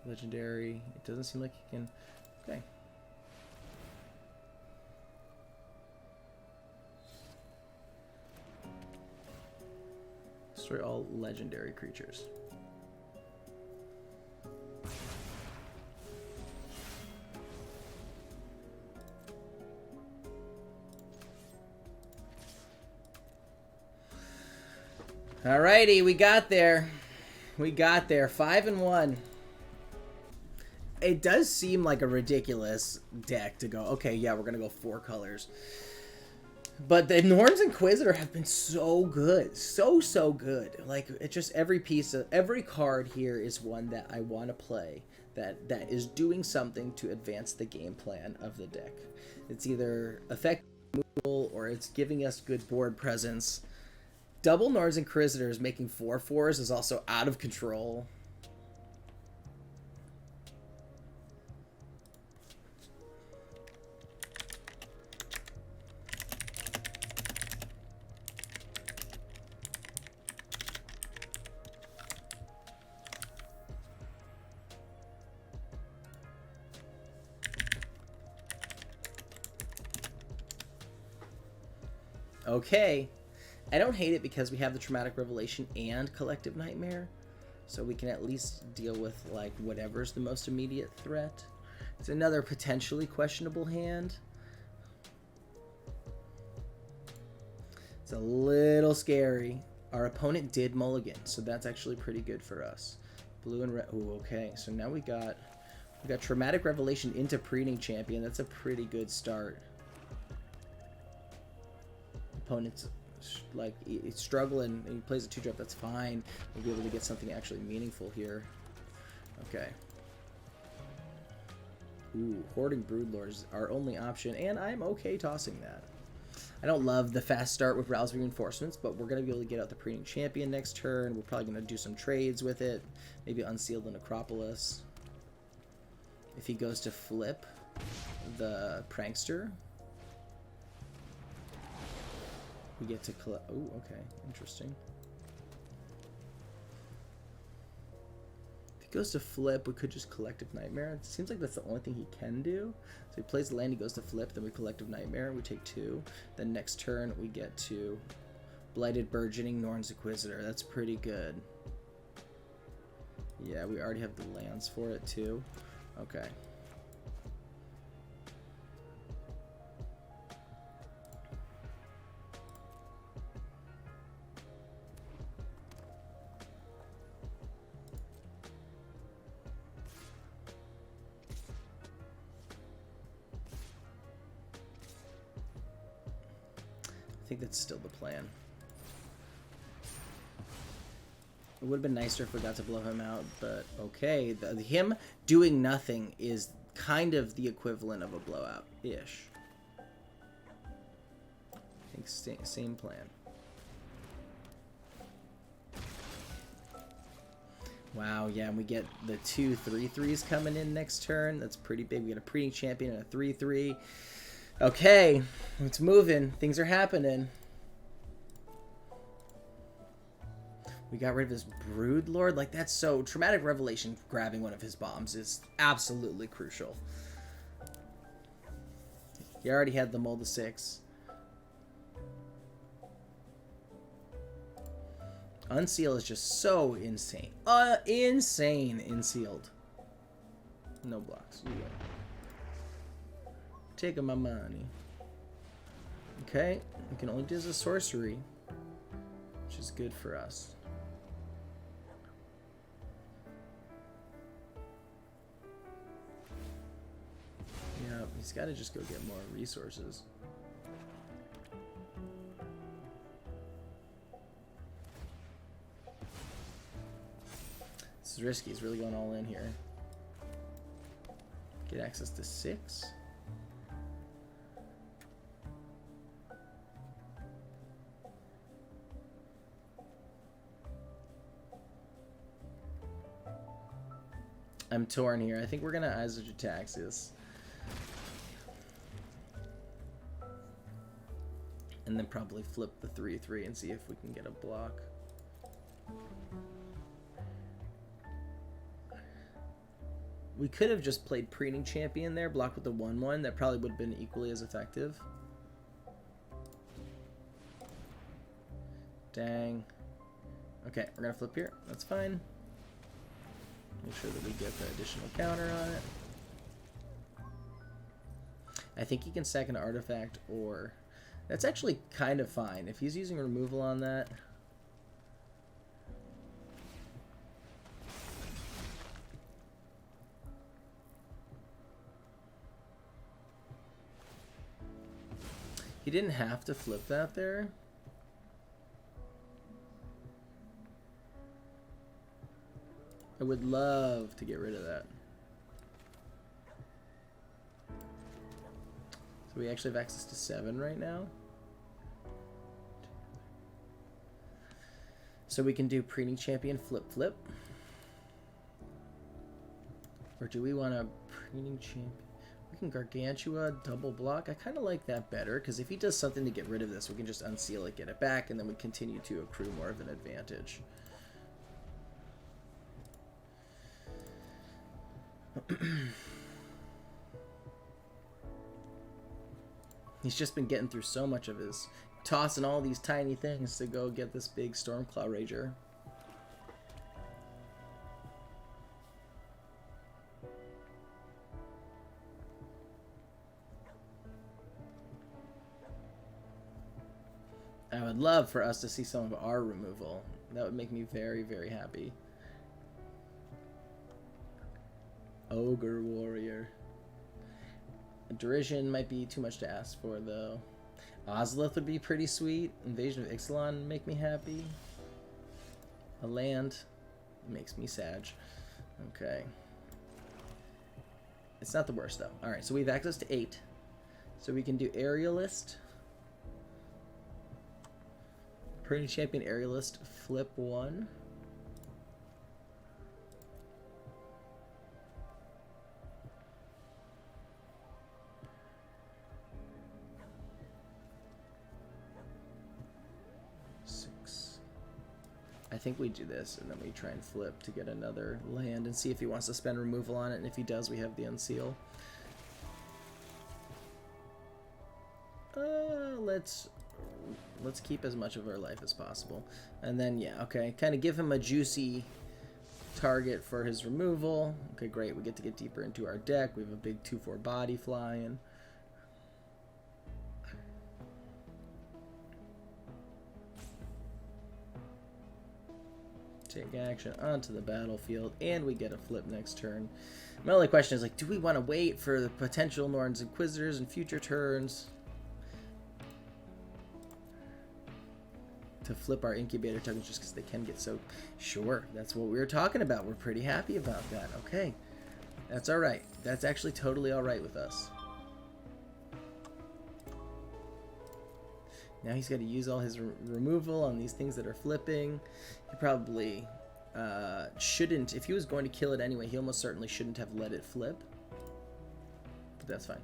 Legendary. It doesn't seem like he can... Okay. Destroy all legendary creatures. Alrighty, we got there. We got there. 5-1. It does seem like a ridiculous deck to go, okay, yeah, we're going to go 4 colors. But the Norn's Inquisitor have been so good. So good. Like, it just every piece of, every card here is one that I want to play. That is doing something to advance the game plan of the deck. It's either effective or it's giving us good board presence. Double Norn's Inquisitors making 4/4s is also out of control. Okay. I don't hate it because we have the Traumatic Revelation and Collective Nightmare. So we can at least deal with, like, whatever's the most immediate threat. It's another potentially questionable hand. It's a little scary. Our opponent did mulligan, so that's actually pretty good for us. Blue and red. Ooh, okay. So now we got Traumatic Revelation into Preening Champion. That's a pretty good start. Opponent's like he's struggling and he plays a 2-drop. That's fine. We'll be able to get something actually meaningful here. Okay. Ooh, Hoarding Broodlord is our only option, and I'm okay tossing that. I don't love the fast start with Rouse Reinforcements, but we're going to be able to get out the Preening Champion next turn. We're probably going to do some trades with it. Maybe unseal the Necropolis. If he goes to flip the Prankster, we get to collect. Oh, okay. Interesting. If he goes to flip, we could just Collective Nightmare. It seems like that's the only thing he can do. So he plays the land, he goes to flip, then we Collective Nightmare, we take 2. Then next turn, we get to Blighted Burgeoning Norn's Inquisitor. That's pretty good. Yeah, we already have the lands for it, too. Okay. I think that's still the plan. It would have been nicer if we got to blow him out, but okay. Him doing nothing is kind of the equivalent of a blowout-ish. I think same plan. Wow, yeah, and we get the 2 3/3s coming in next turn. That's pretty big. We get a Preening Champion and a 3/3. Okay, it's moving. Things are happening. We got rid of his Broodlord. Like, that's so... Traumatic Revelation grabbing one of his bombs is absolutely crucial. He already had the Mold to 6. Unseal is just so insane. Insane in-sealed. No blocks. You win. Taking my money. Okay, we can only do this as a sorcery, which is good for us. Yeah, he's got to just go get more resources. This is risky. He's really going all in here. Get access to 6. I'm torn here. I think we're gonna Eyes of Jataxius. And then probably flip the 3/3 and see if we can get a block. We could have just played Preening Champion there, blocked with the 1/1. That probably would have been equally as effective. Dang. Okay, we're gonna flip here. That's fine. Make sure that we get the additional counter on it. I think he can sack an artifact, or... That's actually kind of fine. If he's using removal on that... He didn't have to flip that there. I would love to get rid of that. So we actually have access to 7 right now. So we can do Preening Champion flip. Or do we want a Preening Champion? We can Gargantua double block. I kind of like that better, because if he does something to get rid of this, we can just unseal it, get it back, and then we continue to accrue more of an advantage. He's just been getting through so much of his, tossing all these tiny things to go get this big Stormclaw Rager. I would love for us to see some of our removal. That would make me very, very happy. Ogre Warrior. Derision might be too much to ask for, though. Ozolith would be pretty sweet. Invasion of Ixalan would make me happy. A land makes me sad. Okay. It's not the worst, though. Alright, so we have access to 8. So we can do Aerialist. Preening Champion Aerialist, flip 1. I think we do this, and then we try and flip to get another land and see if he wants to spend removal on it, and if he does, we have the unseal. Let's keep as much of our life as possible. And then, yeah, okay, kind of give him a juicy target for his removal. Okay, great, we get to get deeper into our deck. We have a big 2/4 body flying. Take action onto the battlefield, and we get a flip next turn. My only question is, like, do we want to wait for the potential Norn's Inquisitors in future turns to flip our Incubator tokens just because they can get so... Sure, that's what we were talking about. We're pretty happy about that. Okay, that's all right. That's actually totally all right with us. Now he's got to use all his removal on these things that are flipping. He probably shouldn't. If he was going to kill it anyway, he almost certainly shouldn't have let it flip. But that's fine.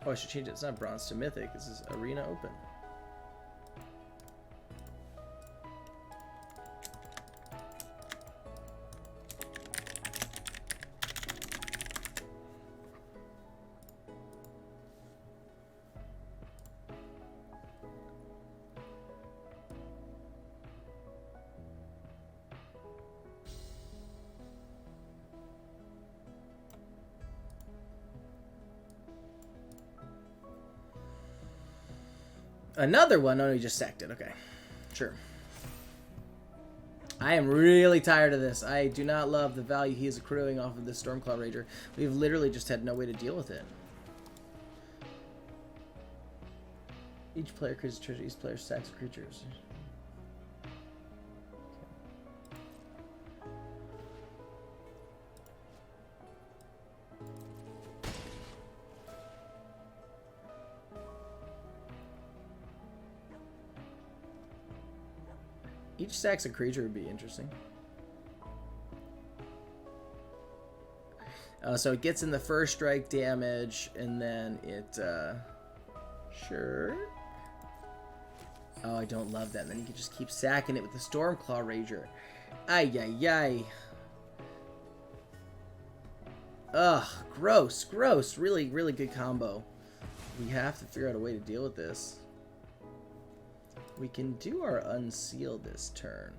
Oh, I should change it. It's not Bronze to Mythic. This is Arena Open. Another one? Oh, he just sacked it. Okay. Sure. I am really tired of this. I do not love the value he is accruing off of this Stormclaw Rager. We've literally just had no way to deal with it. Each player creates a treasure. Each player sacks creatures. Each sacks a creature would be interesting. So it gets in the first strike damage, and then it, sure. Oh, I don't love that. And then you can just keep sacking it with the Stormclaw Rager. Ay, ay, ay. Ugh, gross, gross. Really, really good combo. We have to figure out a way to deal with this. We can do our unseal this turn,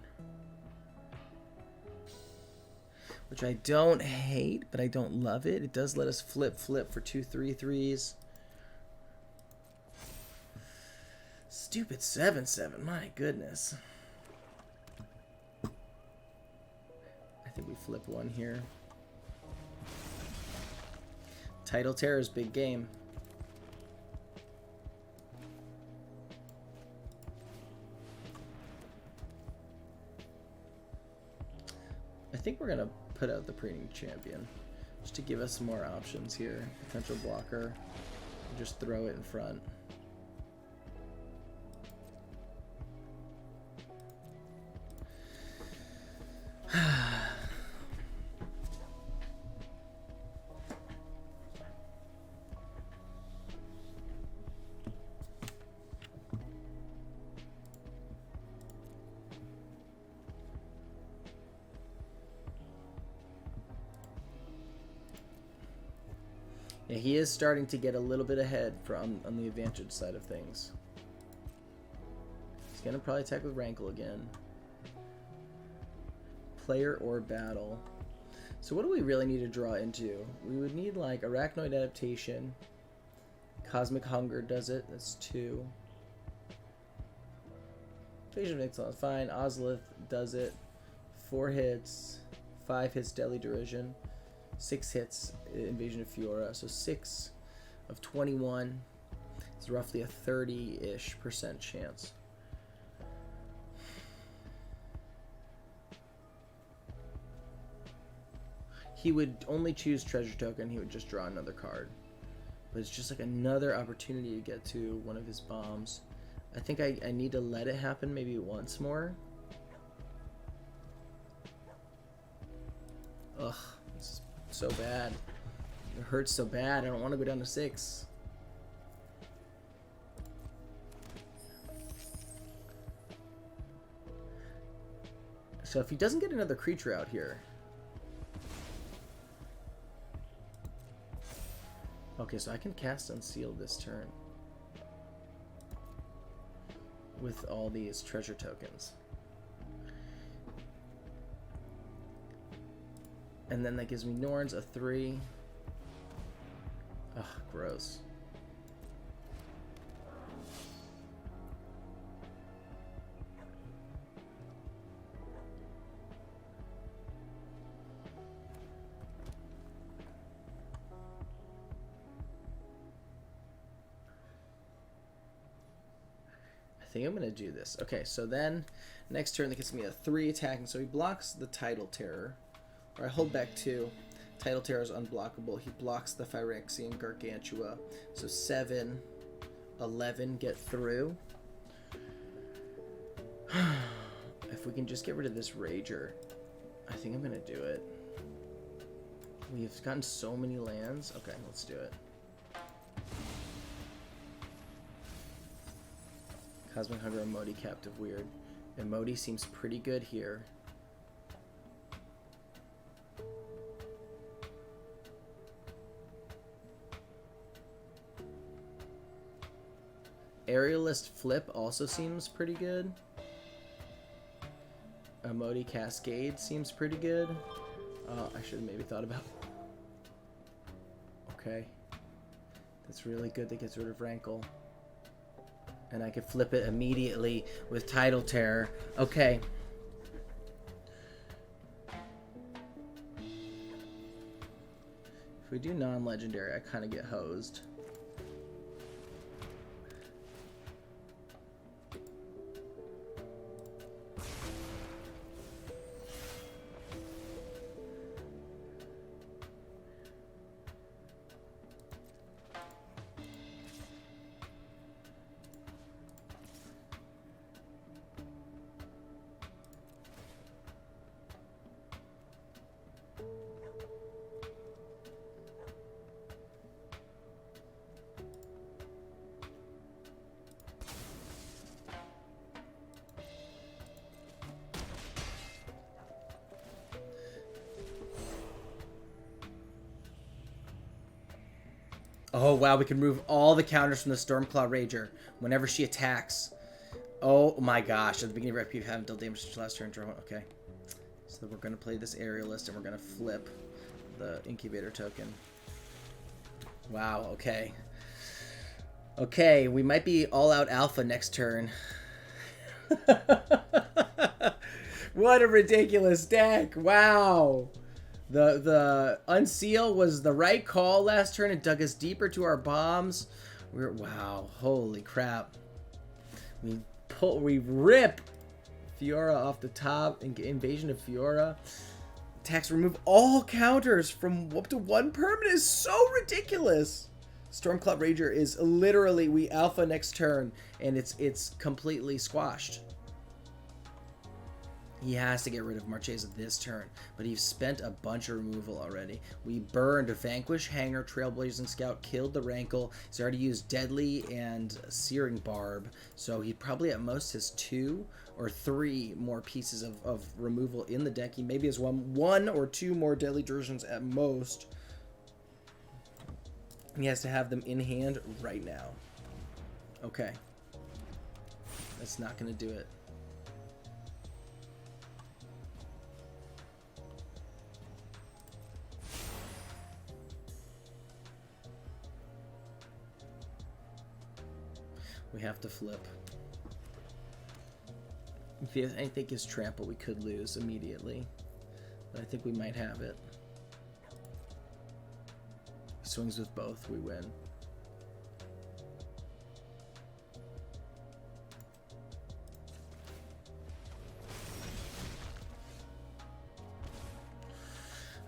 which I don't hate, but I don't love it. It does let us flip for 2 3/3s. Stupid 7/7, my goodness. I think we flip one here. Title Terror's big game. I think we're gonna put out the Preening Champion just to give us some more options here. Potential blocker. Just throw it in front. Yeah, he is starting to get a little bit ahead on the advantage side of things. He's going to probably attack with Rankle again. Player or battle. So what do we really need to draw into? We would need like Arachnoid Adaptation. Cosmic Hunger does it. That's 2. Invasion of Ixalan, fine. Ozolith does it. 4 hits. 5 hits Deadly Derision. 6 hits Invasion of Fiora, so 6 of 21 is roughly a 30-ish% chance. He would only choose Treasure Token, he would just draw another card. But it's just like another opportunity to get to one of his bombs. I think I need to let it happen maybe once more. Ugh, this is so bad. It hurts so bad. I don't want to go down to 6. So if he doesn't get another creature out here. Okay, so I can cast Unseal this turn with all these treasure tokens. And then that gives me Norns a 3. Ugh, gross. I think I'm going to do this. Okay, so then next turn that gets me a 3 attacking. So he blocks the Tidal Terror. Or I hold back 2. Tidal Terror is unblockable. He blocks the Phyrexian Gargantua. So 7, 11 get through. If we can just get rid of this Rager, I think I'm going to do it. We've gotten so many lands. Okay, let's do it. Cosmic Hunger, Emoti, Captive Weird. Emoti seems pretty good here. Aerialist Flip also seems pretty good. Emoti Cascade seems pretty good. I should have maybe thought about... Okay. That's really good that gets rid of Rankle. And I could flip it immediately with Tidal Terror. Okay. If we do non-legendary, I kind of get hosed. Oh, wow, we can remove all the counters from the Stormclaw Rager whenever she attacks. Oh my gosh, at the beginning of RP, you haven't dealt damage to last turn. Draw one. Okay. So we're going to play this Aerialist, and we're going to flip the Incubator token. Wow, okay. Okay, we might be all-out alpha next turn. What a ridiculous deck. Wow. The unseal was the right call last turn. It dug us deeper to our bombs. Wow, holy crap. We rip Fiora off the top. Invasion of Fiora. Attacks remove all counters from up to 1 permanent is so ridiculous. Stormcloud Rager is literally we alpha next turn and it's completely squashed. He has to get rid of Marchesa this turn, but he's spent a bunch of removal already. We burned Vanquish, Hanger, Trailblazing Scout, killed the Rankle. He's already used Deadly and Searing Barb, so he probably at most has 2 or 3 more pieces of removal in the deck. He maybe has one or 2 more Deadly Diversions at most. He has to have them in hand right now. Okay. That's not going to do it. We have to flip. I think his trample we could lose immediately, but I think we might have it. He swings with both, we win.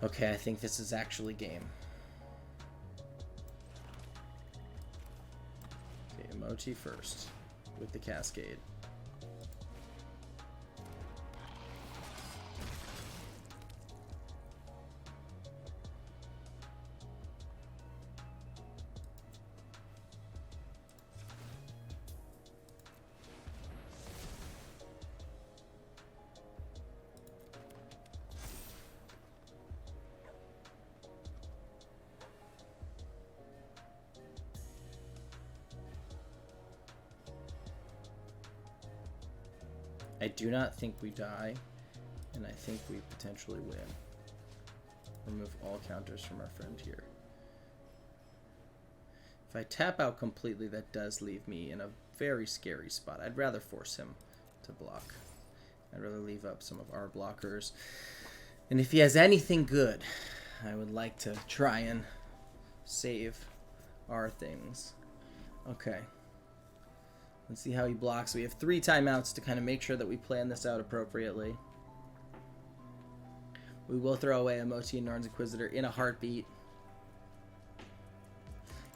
Okay, I think this is actually game. Emoji first with the Cascade. I do not think we die, and I think we potentially win. Remove all counters from our friend here. If I tap out completely, that does leave me in a very scary spot. I'd rather force him to block. I'd rather leave up some of our blockers. And if he has anything good, I would like to try and save our things. Okay. Let's see how he blocks. We have 3 timeouts to kind of make sure that we plan this out appropriately. We will throw away Emoti and Narn's Inquisitor in a heartbeat.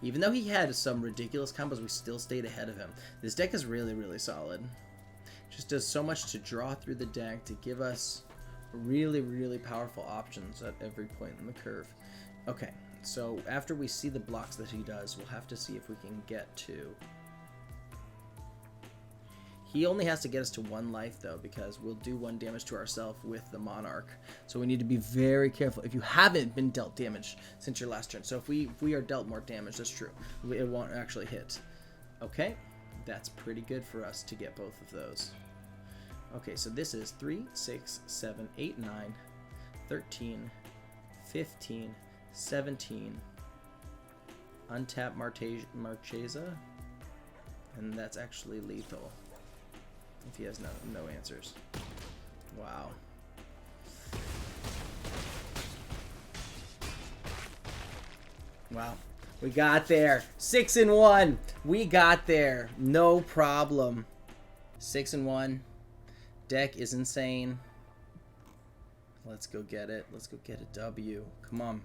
Even though he had some ridiculous combos, we still stayed ahead of him. This deck is really, really solid. Just does so much to draw through the deck to give us really, really powerful options at every point in the curve. Okay, so after we see the blocks that he does, we'll have to see if we can get to... He only has to get us to 1 life, though, because we'll do 1 damage to ourselves with the Monarch. So we need to be very careful. If you haven't been dealt damage since your last turn, so if we are dealt more damage, that's true. It won't actually hit. Okay, that's pretty good for us to get both of those. Okay, so this is 3, 6, 7, 8, 9, 13, 15, 17. Untap Marchesa, and that's actually lethal. If he has no answers. Wow. Wow. We got there. 6-1. We got there. No problem. 6-1. Deck is insane. Let's go get it. Let's go get a W. Come on.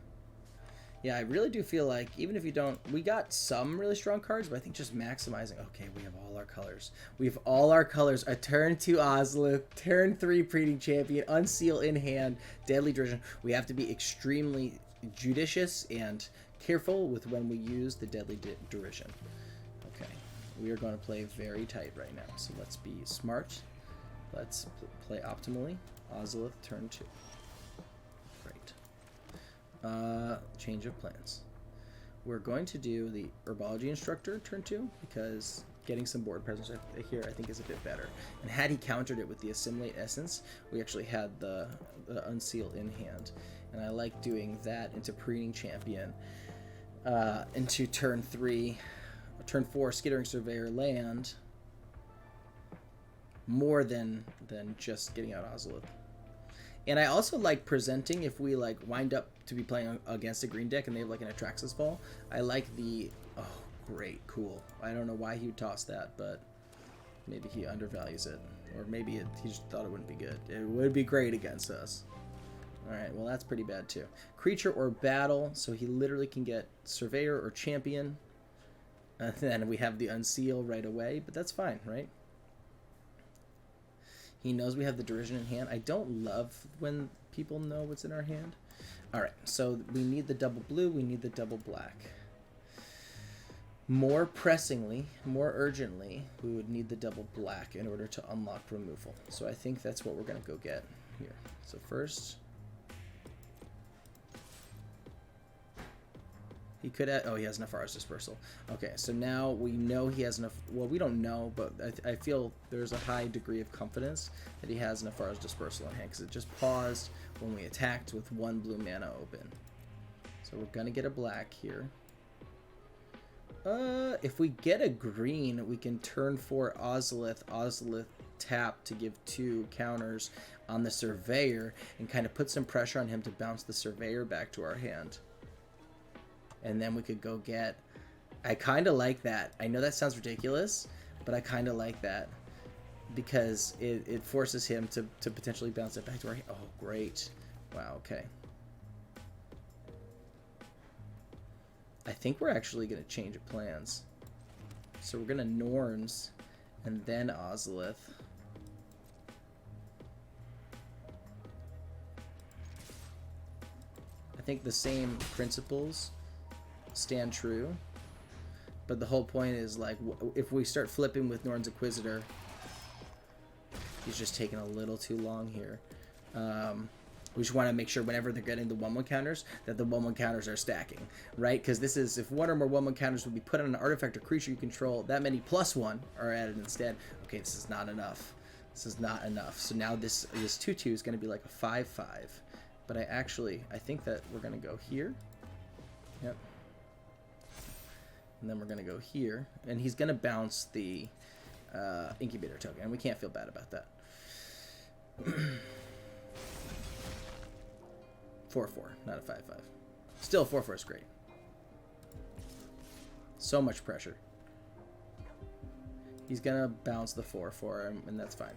Yeah, I really do feel like, even if you don't... We got some really strong cards, but I think just maximizing... Okay, we have all our colors. We have all our colors. A turn 2 Ozolith, turn 3 Breeding Champion, Unseal in hand, Deadly Derision. We have to be extremely judicious and careful with when we use the Deadly Derision. Okay, we are going to play very tight right now, so let's be smart. Let's play optimally. Ozolith, turn 2. Change of plans. We're going to do the Herbology Instructor turn 2 because getting some board presence here I think is a bit better. And had he countered it with the Assimilate Essence, we actually had the Unseal in hand. And I like doing that into Breeding Champion, into turn 3, turn 4 Skittering Surveyor land, more than just getting out Ozolith. And I also like presenting if we like wind up to be playing against a green deck and they have like an Atraxas Fall. I like the... Oh, great. Cool. I don't know why he would toss that, but maybe he undervalues it. Or maybe he just thought it wouldn't be good. It would be great against us. Alright, well that's pretty bad too. Creature or battle, so he literally can get Surveyor or Champion. And then we have the Unseal right away, but that's fine, right? He knows we have the Derision in hand. I don't love when people know what's in our hand. Alright, so we need the double blue, we need the double black. More pressingly, more urgently, we would need the double black in order to unlock removal. So I think that's what we're going to go get here. So first... He could have... Oh, he has Nefari's Dispersal. Okay, so now we know he has enough... Well, we don't know, but I feel there's a high degree of confidence that he has Nefari's Dispersal in hand, because it just paused when we attacked with 1 blue mana open. So we're going to get a black here. If we get a green, we can turn for Ozolith tap to give 2 counters on the Surveyor and kind of put some pressure on him to bounce the Surveyor back to our hand. And then we could go get... I kind of like that. I know that sounds ridiculous, but I kind of like that. Because it forces him to potentially bounce it back to our... Oh, great. Wow, okay. I think we're actually going to change plans. So we're going to Norns and then Ozolith. I think the same principles stand true, but the whole point is like if we start flipping with Norn's Inquisitor, he's just taking a little too long here. We just want to make sure whenever they're getting the 1/1 counters that the 1/1 counters are stacking, right? Because this is if 1 or more 1/1 counters would be put on an artifact or creature you control, that many +1 are added instead. Okay, this is not enough. This is not enough. So now this 2/2 is going to be like a 5/5, but I think that we're going to go here. Yep. And then we're going to go here. And he's going to bounce the Incubator token. And we can't feel bad about that. 4/4, not a 5/5. Still, 4/4 is great. So much pressure. He's going to bounce the 4/4, and that's fine.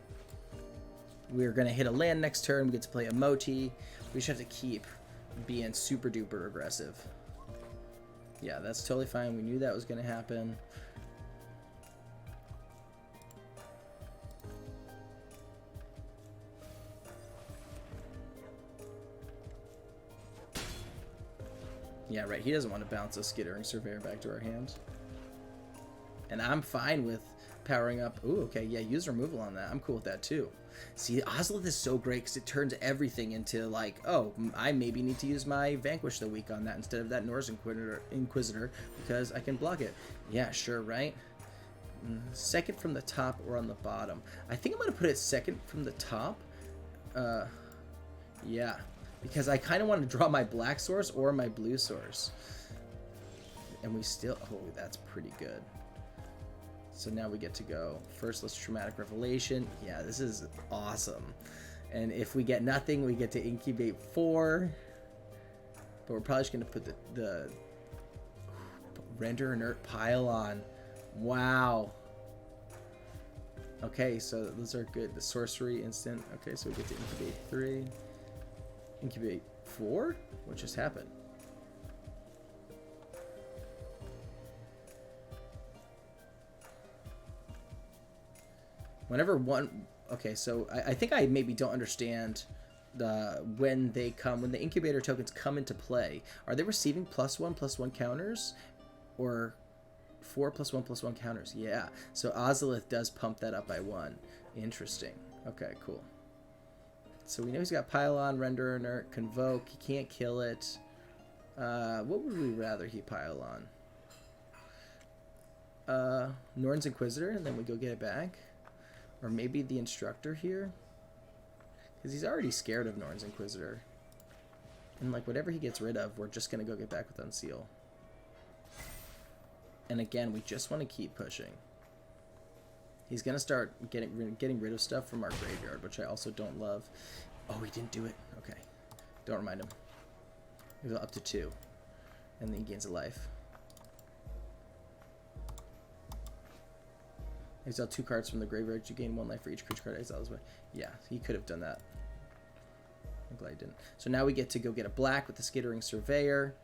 We're going to hit a land next turn. We get to play a Moti. We just have to keep being super duper aggressive. Yeah, that's totally fine. We knew that was going to happen. Yeah, right. He doesn't want to bounce a Skittering Surveyor back to our hand. And I'm fine with powering up. Ooh, okay. Yeah, use removal on that. I'm cool with that too. See, Ozolith is so great because it turns everything into like, oh, I maybe need to use my Vanquish the Week on that instead of that Norse Inquisitor because I can block it. Yeah, sure, right? Second from the top or on the bottom. I think I'm going to put it second from the top. Yeah, because I kind of want to draw my black source or my blue source. And we still... Oh, that's pretty good. So now we get to go. First, let's Traumatic Revelation. Yeah, this is awesome. And if we get nothing, we get to incubate 4. But we're probably just going to put the Render Inert Pile on. Wow. Okay, so those are good. The Sorcery Instant. Okay, so we get to incubate 3. Incubate 4? What just happened? Whenever one... Okay, so I think I maybe don't understand when the incubator tokens come into play. Are they receiving +1/+1 counters? Or 4+1/+1 counters? Yeah. So Ozolith does pump that up by 1. Interesting. Okay, cool. So we know he's got Pylon, Render Inert, Convoke. He can't kill it. What would we rather he pile on? Norn's Inquisitor, and then we go get it back. Or maybe the Instructor here. Because he's already scared of Norn's Inquisitor. And like whatever he gets rid of, we're just going to go get back with Unseal. And again, we just want to keep pushing. He's going to start getting rid of stuff from our graveyard, which I also don't love. Oh, he didn't do it. Okay. Don't remind him. He was up to 2. And then he gains a life. Exile 2 cards from the graveyard. You gain 1 life for each creature card exiles. Yeah, he could have done that. I'm glad he didn't. So now we get to go get a black with the Skittering Surveyor.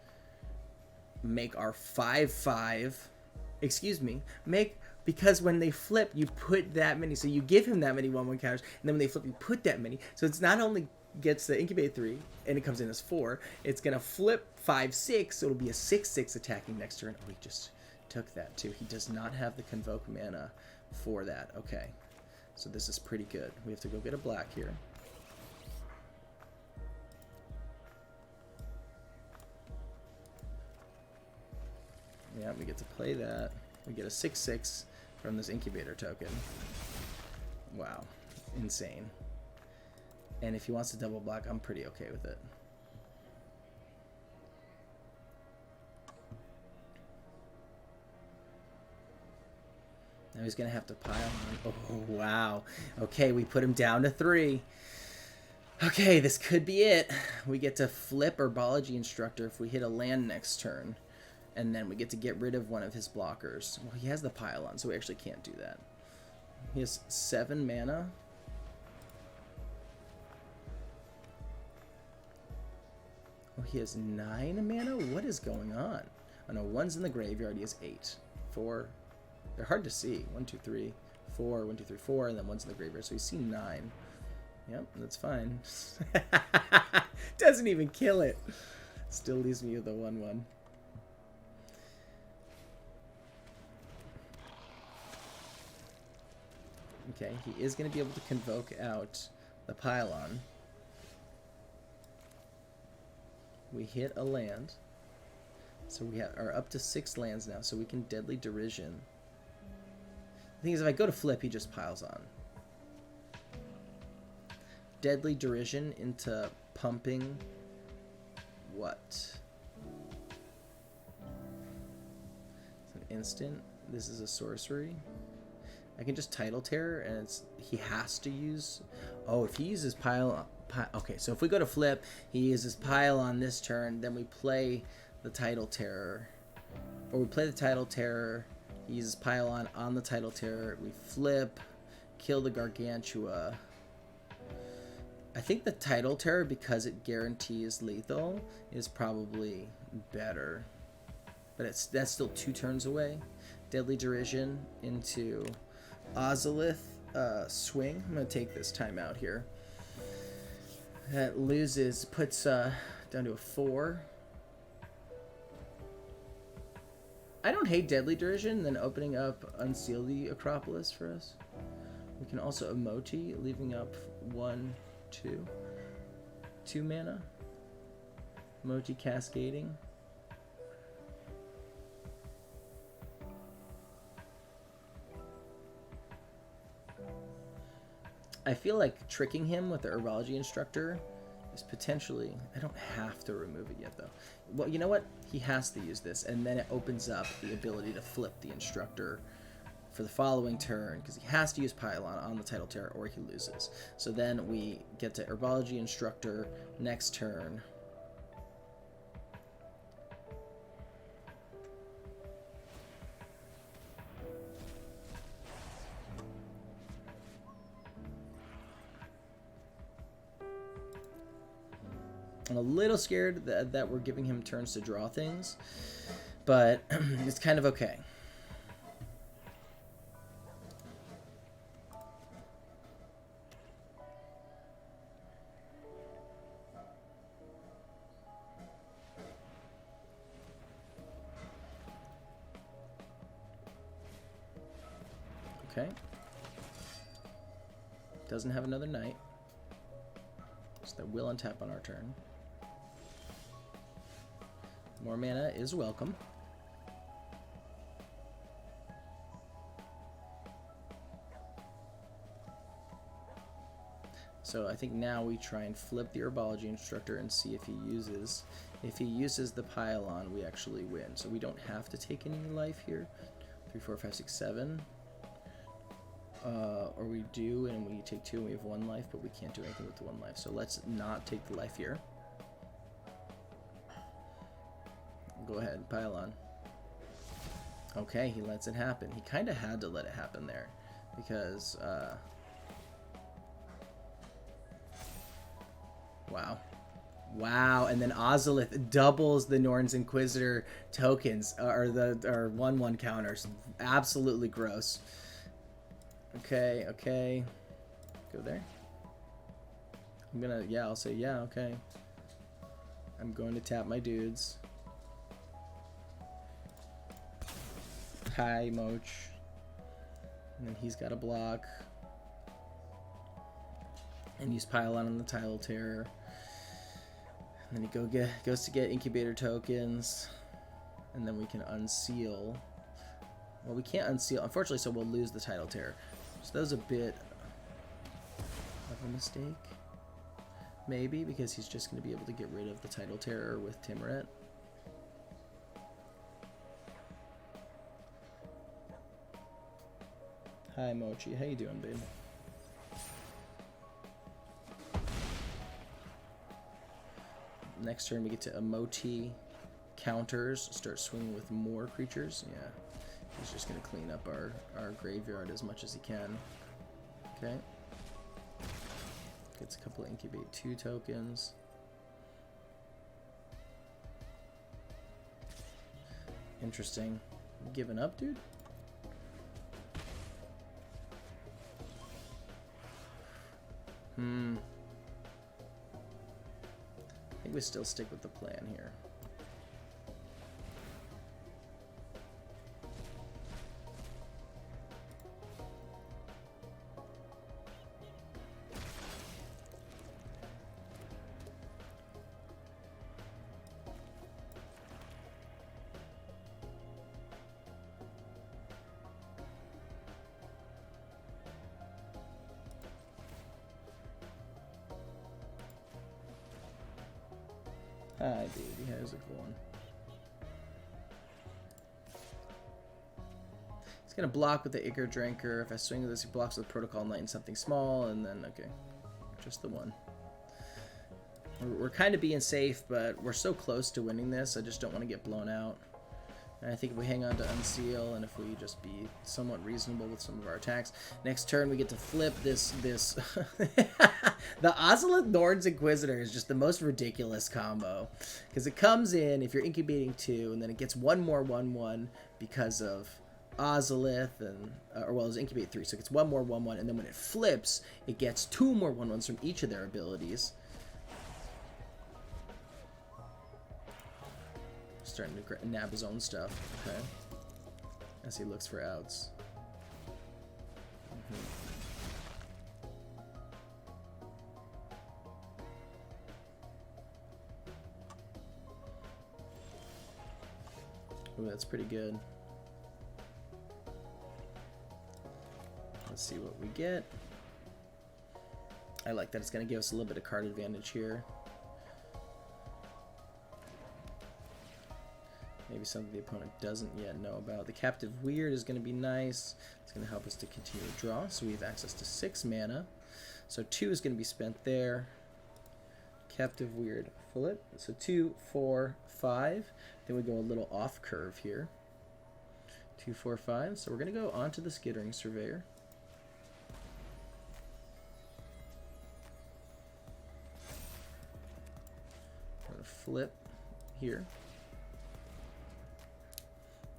Make our 5/5. Excuse me. Because when they flip, you put that many. So you give him that many 1/1 counters, and then when they flip, you put that many. So it's not only gets the Incubate 3, and it comes in as 4. It's gonna flip 5/6. So it'll be a 6/6 attacking next turn. Oh, he just took that too. He does not have the Convoke mana for that. Okay, so this is pretty good. We have to go get a black here. Yeah, we get to play that. We get a 6/6 from this Incubator token. Wow, insane. And if he wants to double block, I'm pretty okay with it. Now he's going to have to pile on. Oh, wow. Okay, we put him down to 3. Okay, this could be it. We get to flip Herbology Instructor if we hit a land next turn. And then we get to get rid of one of his blockers. Well, he has the pylon, so we actually can't do that. He has 7 mana. Oh, he has 9 mana? What is going on? Oh no, 1's in the graveyard. He has 8. 4. They're hard to see. 1, 2, 3, 4. 1, 2, 3, 4. And then 1's in the graveyard. So he's seen 9. Yep, that's fine. Doesn't even kill it. Still leaves me with a 1/1. Okay, he is going to be able to convoke out the pylon. We hit a land. So we are up to 6 lands now, so we can Deadly Derision. The thing is, if I go to flip, he just piles on. Deadly Derision into pumping what? It's an instant. This is a sorcery. I can just Title Terror, and he has to use... Oh, if he uses pile... Okay, so if we go to flip, he uses pile on this turn, then we play the Title Terror. Or we play the Title Terror, he uses pile on the Title Terror, we flip, kill the Gargantua. I think the Title Terror, because it guarantees lethal, is probably better. But that's still 2 turns away. Deadly Derision into Ozolith swing. I'm going to take this timeout here. That loses, puts down to a 4. I don't hate Deadly Derision, then opening up Unseal the Acropolis for us. We can also Emoti, leaving up 1, 2. 2 mana. Emoti Cascading. I feel like tricking him with the Herbology Instructor is potentially... I don't have to remove it yet, though. Well, you know what? He has to use this, and then it opens up the ability to flip the Instructor for the following turn, because he has to use Pylon on the Title Terror, or he loses. So then we get to Herbology Instructor next turn. I'm a little scared that we're giving him turns to draw things, but it's kind of okay. Okay. Doesn't have another knight, so that will untap on our turn. More mana is welcome. So I think now we try and flip the Herbology Instructor and see if he uses... If he uses the Pylon, we actually win. So we don't have to take any life here. 3, 4, 5, 6, 7. or we do, and we take 2 and we have 1 life, but we can't do anything with the 1 life. So let's not take the life here. Go ahead, pile on. Okay, he lets it happen. He kind of had to let it happen there, because wow. Wow, and then Ozolith doubles the Norn's Inquisitor tokens, or 1/1 counters. Absolutely gross. Okay, okay. Go there. I'm gonna, yeah, I'll say, yeah, okay. I'm going to tap my dudes. Hi, Moch. And then he's got a block. And he's pile on the Title Terror. And then he goes to get Incubator tokens. And then we can unseal. Well, we can't unseal, unfortunately, so we'll lose the Title Terror. So that was a bit of a mistake. Maybe, because he's just going to be able to get rid of the Title Terror with Timuret. Hi, Mochi. How you doing, babe? Next turn we get to Emoti counters. Start swinging with more creatures. Yeah. He's just going to clean up our graveyard as much as he can. Okay. Gets a couple of Incubate 2 tokens. Interesting. You giving up, dude? I think we still stick with the plan here. Hi, baby. How's it going? He's going to block with the Ichor Drinker. If I swing with this, he blocks with Protocol Knight and something small, and then, okay. Just the one. We're kind of being safe, but we're so close to winning this, I just don't want to get blown out. And I think if we hang on to Unseal, and if we just be somewhat reasonable with some of our attacks, next turn we get to flip this the Ozolith Norn's Inquisitor is just the most ridiculous combo. Because it comes in, if you're incubating 2, and then it gets 1 more 1/1 because of Ozolith, and, or well, it's incubate 3, so it gets 1 more 1/1, and then when it flips, it gets 2 more 1/1s from each of their abilities. Starting to nab his own stuff, okay, as he looks for outs. Ooh, that's pretty good. Let's see what we get. I like that it's going to give us a little bit of card advantage here. Maybe something the opponent doesn't yet know about. The Captive Weird is going to be nice. It's going to help us to continue to draw. So we have access to 6 mana. So 2 is going to be spent there. Captive Weird, full it. So 2, 4, 5. Then we go a little off curve here. 2, 4, 5. So we're going to go onto the Skittering Surveyor. We're going to flip here.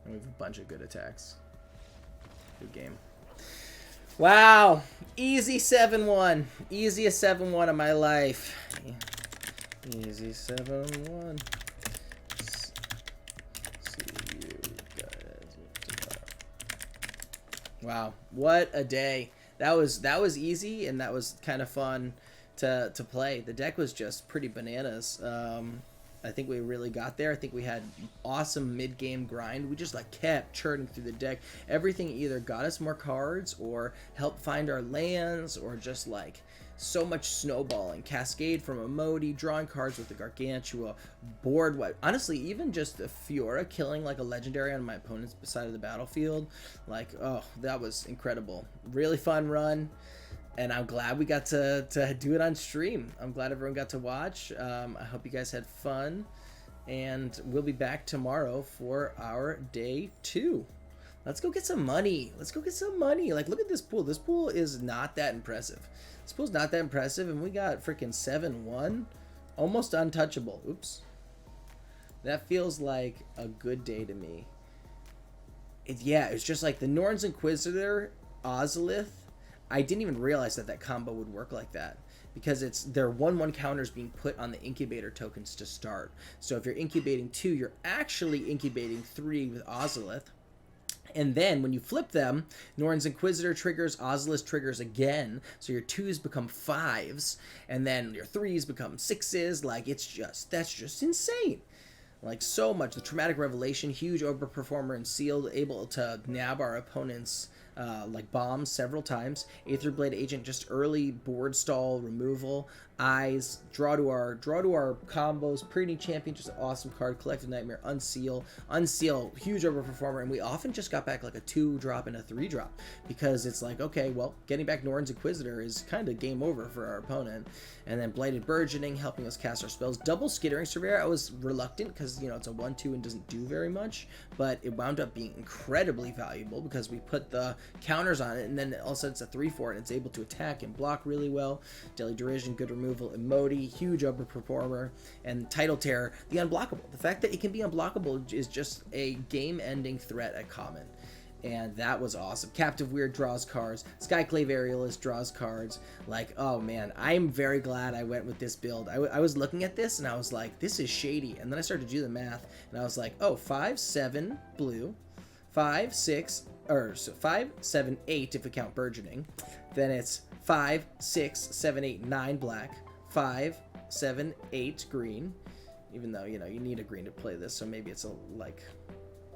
And we have a bunch of good attacks. Good game. Wow! Easy 7-1. Easiest 7-1 of my life. Easy 7-1. See you guys. Wow, what a day. That was easy, and that was kind of fun to play. The deck was just pretty bananas. I think we really got there. I think we had awesome mid-game grind. We just like kept churning through the deck. Everything either got us more cards or helped find our lands or just like So much snowballing, Cascade from Emoti, drawing cards with the Gargantua, board wipe. Honestly, even just the Fiora killing like a legendary on my opponent's side of the battlefield, like, oh, that was incredible. Really fun run. And I'm glad we got to do it on stream. I'm glad everyone got to watch. I hope you guys had fun. And we'll be back tomorrow for our day 2. Let's go get some money. Let's go get some money. Like, look at this pool. This pool is not that impressive. This pool's not that impressive. And we got freaking 7-1. Almost untouchable. Oops. That feels like a good day to me. Yeah, it's just like the Norn's Inquisitor, Ozolith. I didn't even realize that combo would work like that, because it's their 1/1 counters being put on the incubator tokens to start. So if you're incubating 2, you're actually incubating 3 with Ozolith. And then when you flip them, Norn's Inquisitor triggers, Ozolith triggers again. So your 2s become 5s, and then your 3s become 6s. Like, that's just insane. Like, so much. The Traumatic Revelation, huge overperformer and sealed, able to nab our opponent's like bombs several times. Aetherblade Agent, just early board stall removal. Eyes, draw to our combos. Preemie Champion, just an awesome card. Collective Nightmare, Unseal, huge overperformer, and we often just got back like a 2-drop and a 3-drop, because it's like, okay, well, getting back Norn's Inquisitor is kind of game over for our opponent. And then Blighted Burgeoning, helping us cast our spells. Double Skittering Surveyor, I was reluctant because, you know, it's a 1/2 and doesn't do very much, but it wound up being incredibly valuable because we put the counters on it, and then all of a sudden it's a 3/4 and it's able to attack and block really well. Daily Derision, good removal. Emoti, huge overperformer. And Tidal Terror, the unblockable. The fact that it can be unblockable is just a game-ending threat at common. And that was awesome. Captive Weird draws cards. Skyclave Aerialist draws cards. Like, oh man, I'm very glad I went with this build. I was looking at this and I was like, this is shady. And then I started to do the math and I was like, oh, 5, 7 blue, 5, 6, or so 5, 7, 8 if we count Burgeoning. Then it's 5, 6, 7, 8, 9 black, 5, 7, 8 green. Even though, you know, you need a green to play this, so maybe it's a like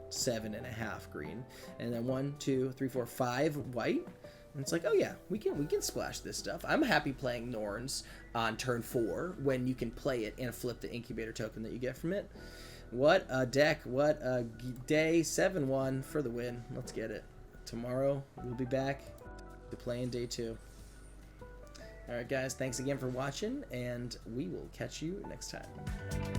7.5 green, and then 1, 2, 3, 4, 5 white. And it's like, oh yeah, we can splash this stuff. I'm happy playing Norns on turn 4 when you can play it and flip the incubator token that you get from it. What a deck, what a day. 7-1 for the win. Let's get it. Tomorrow we'll be back to playing day 2. All right guys, thanks again for watching, and we will catch you next time.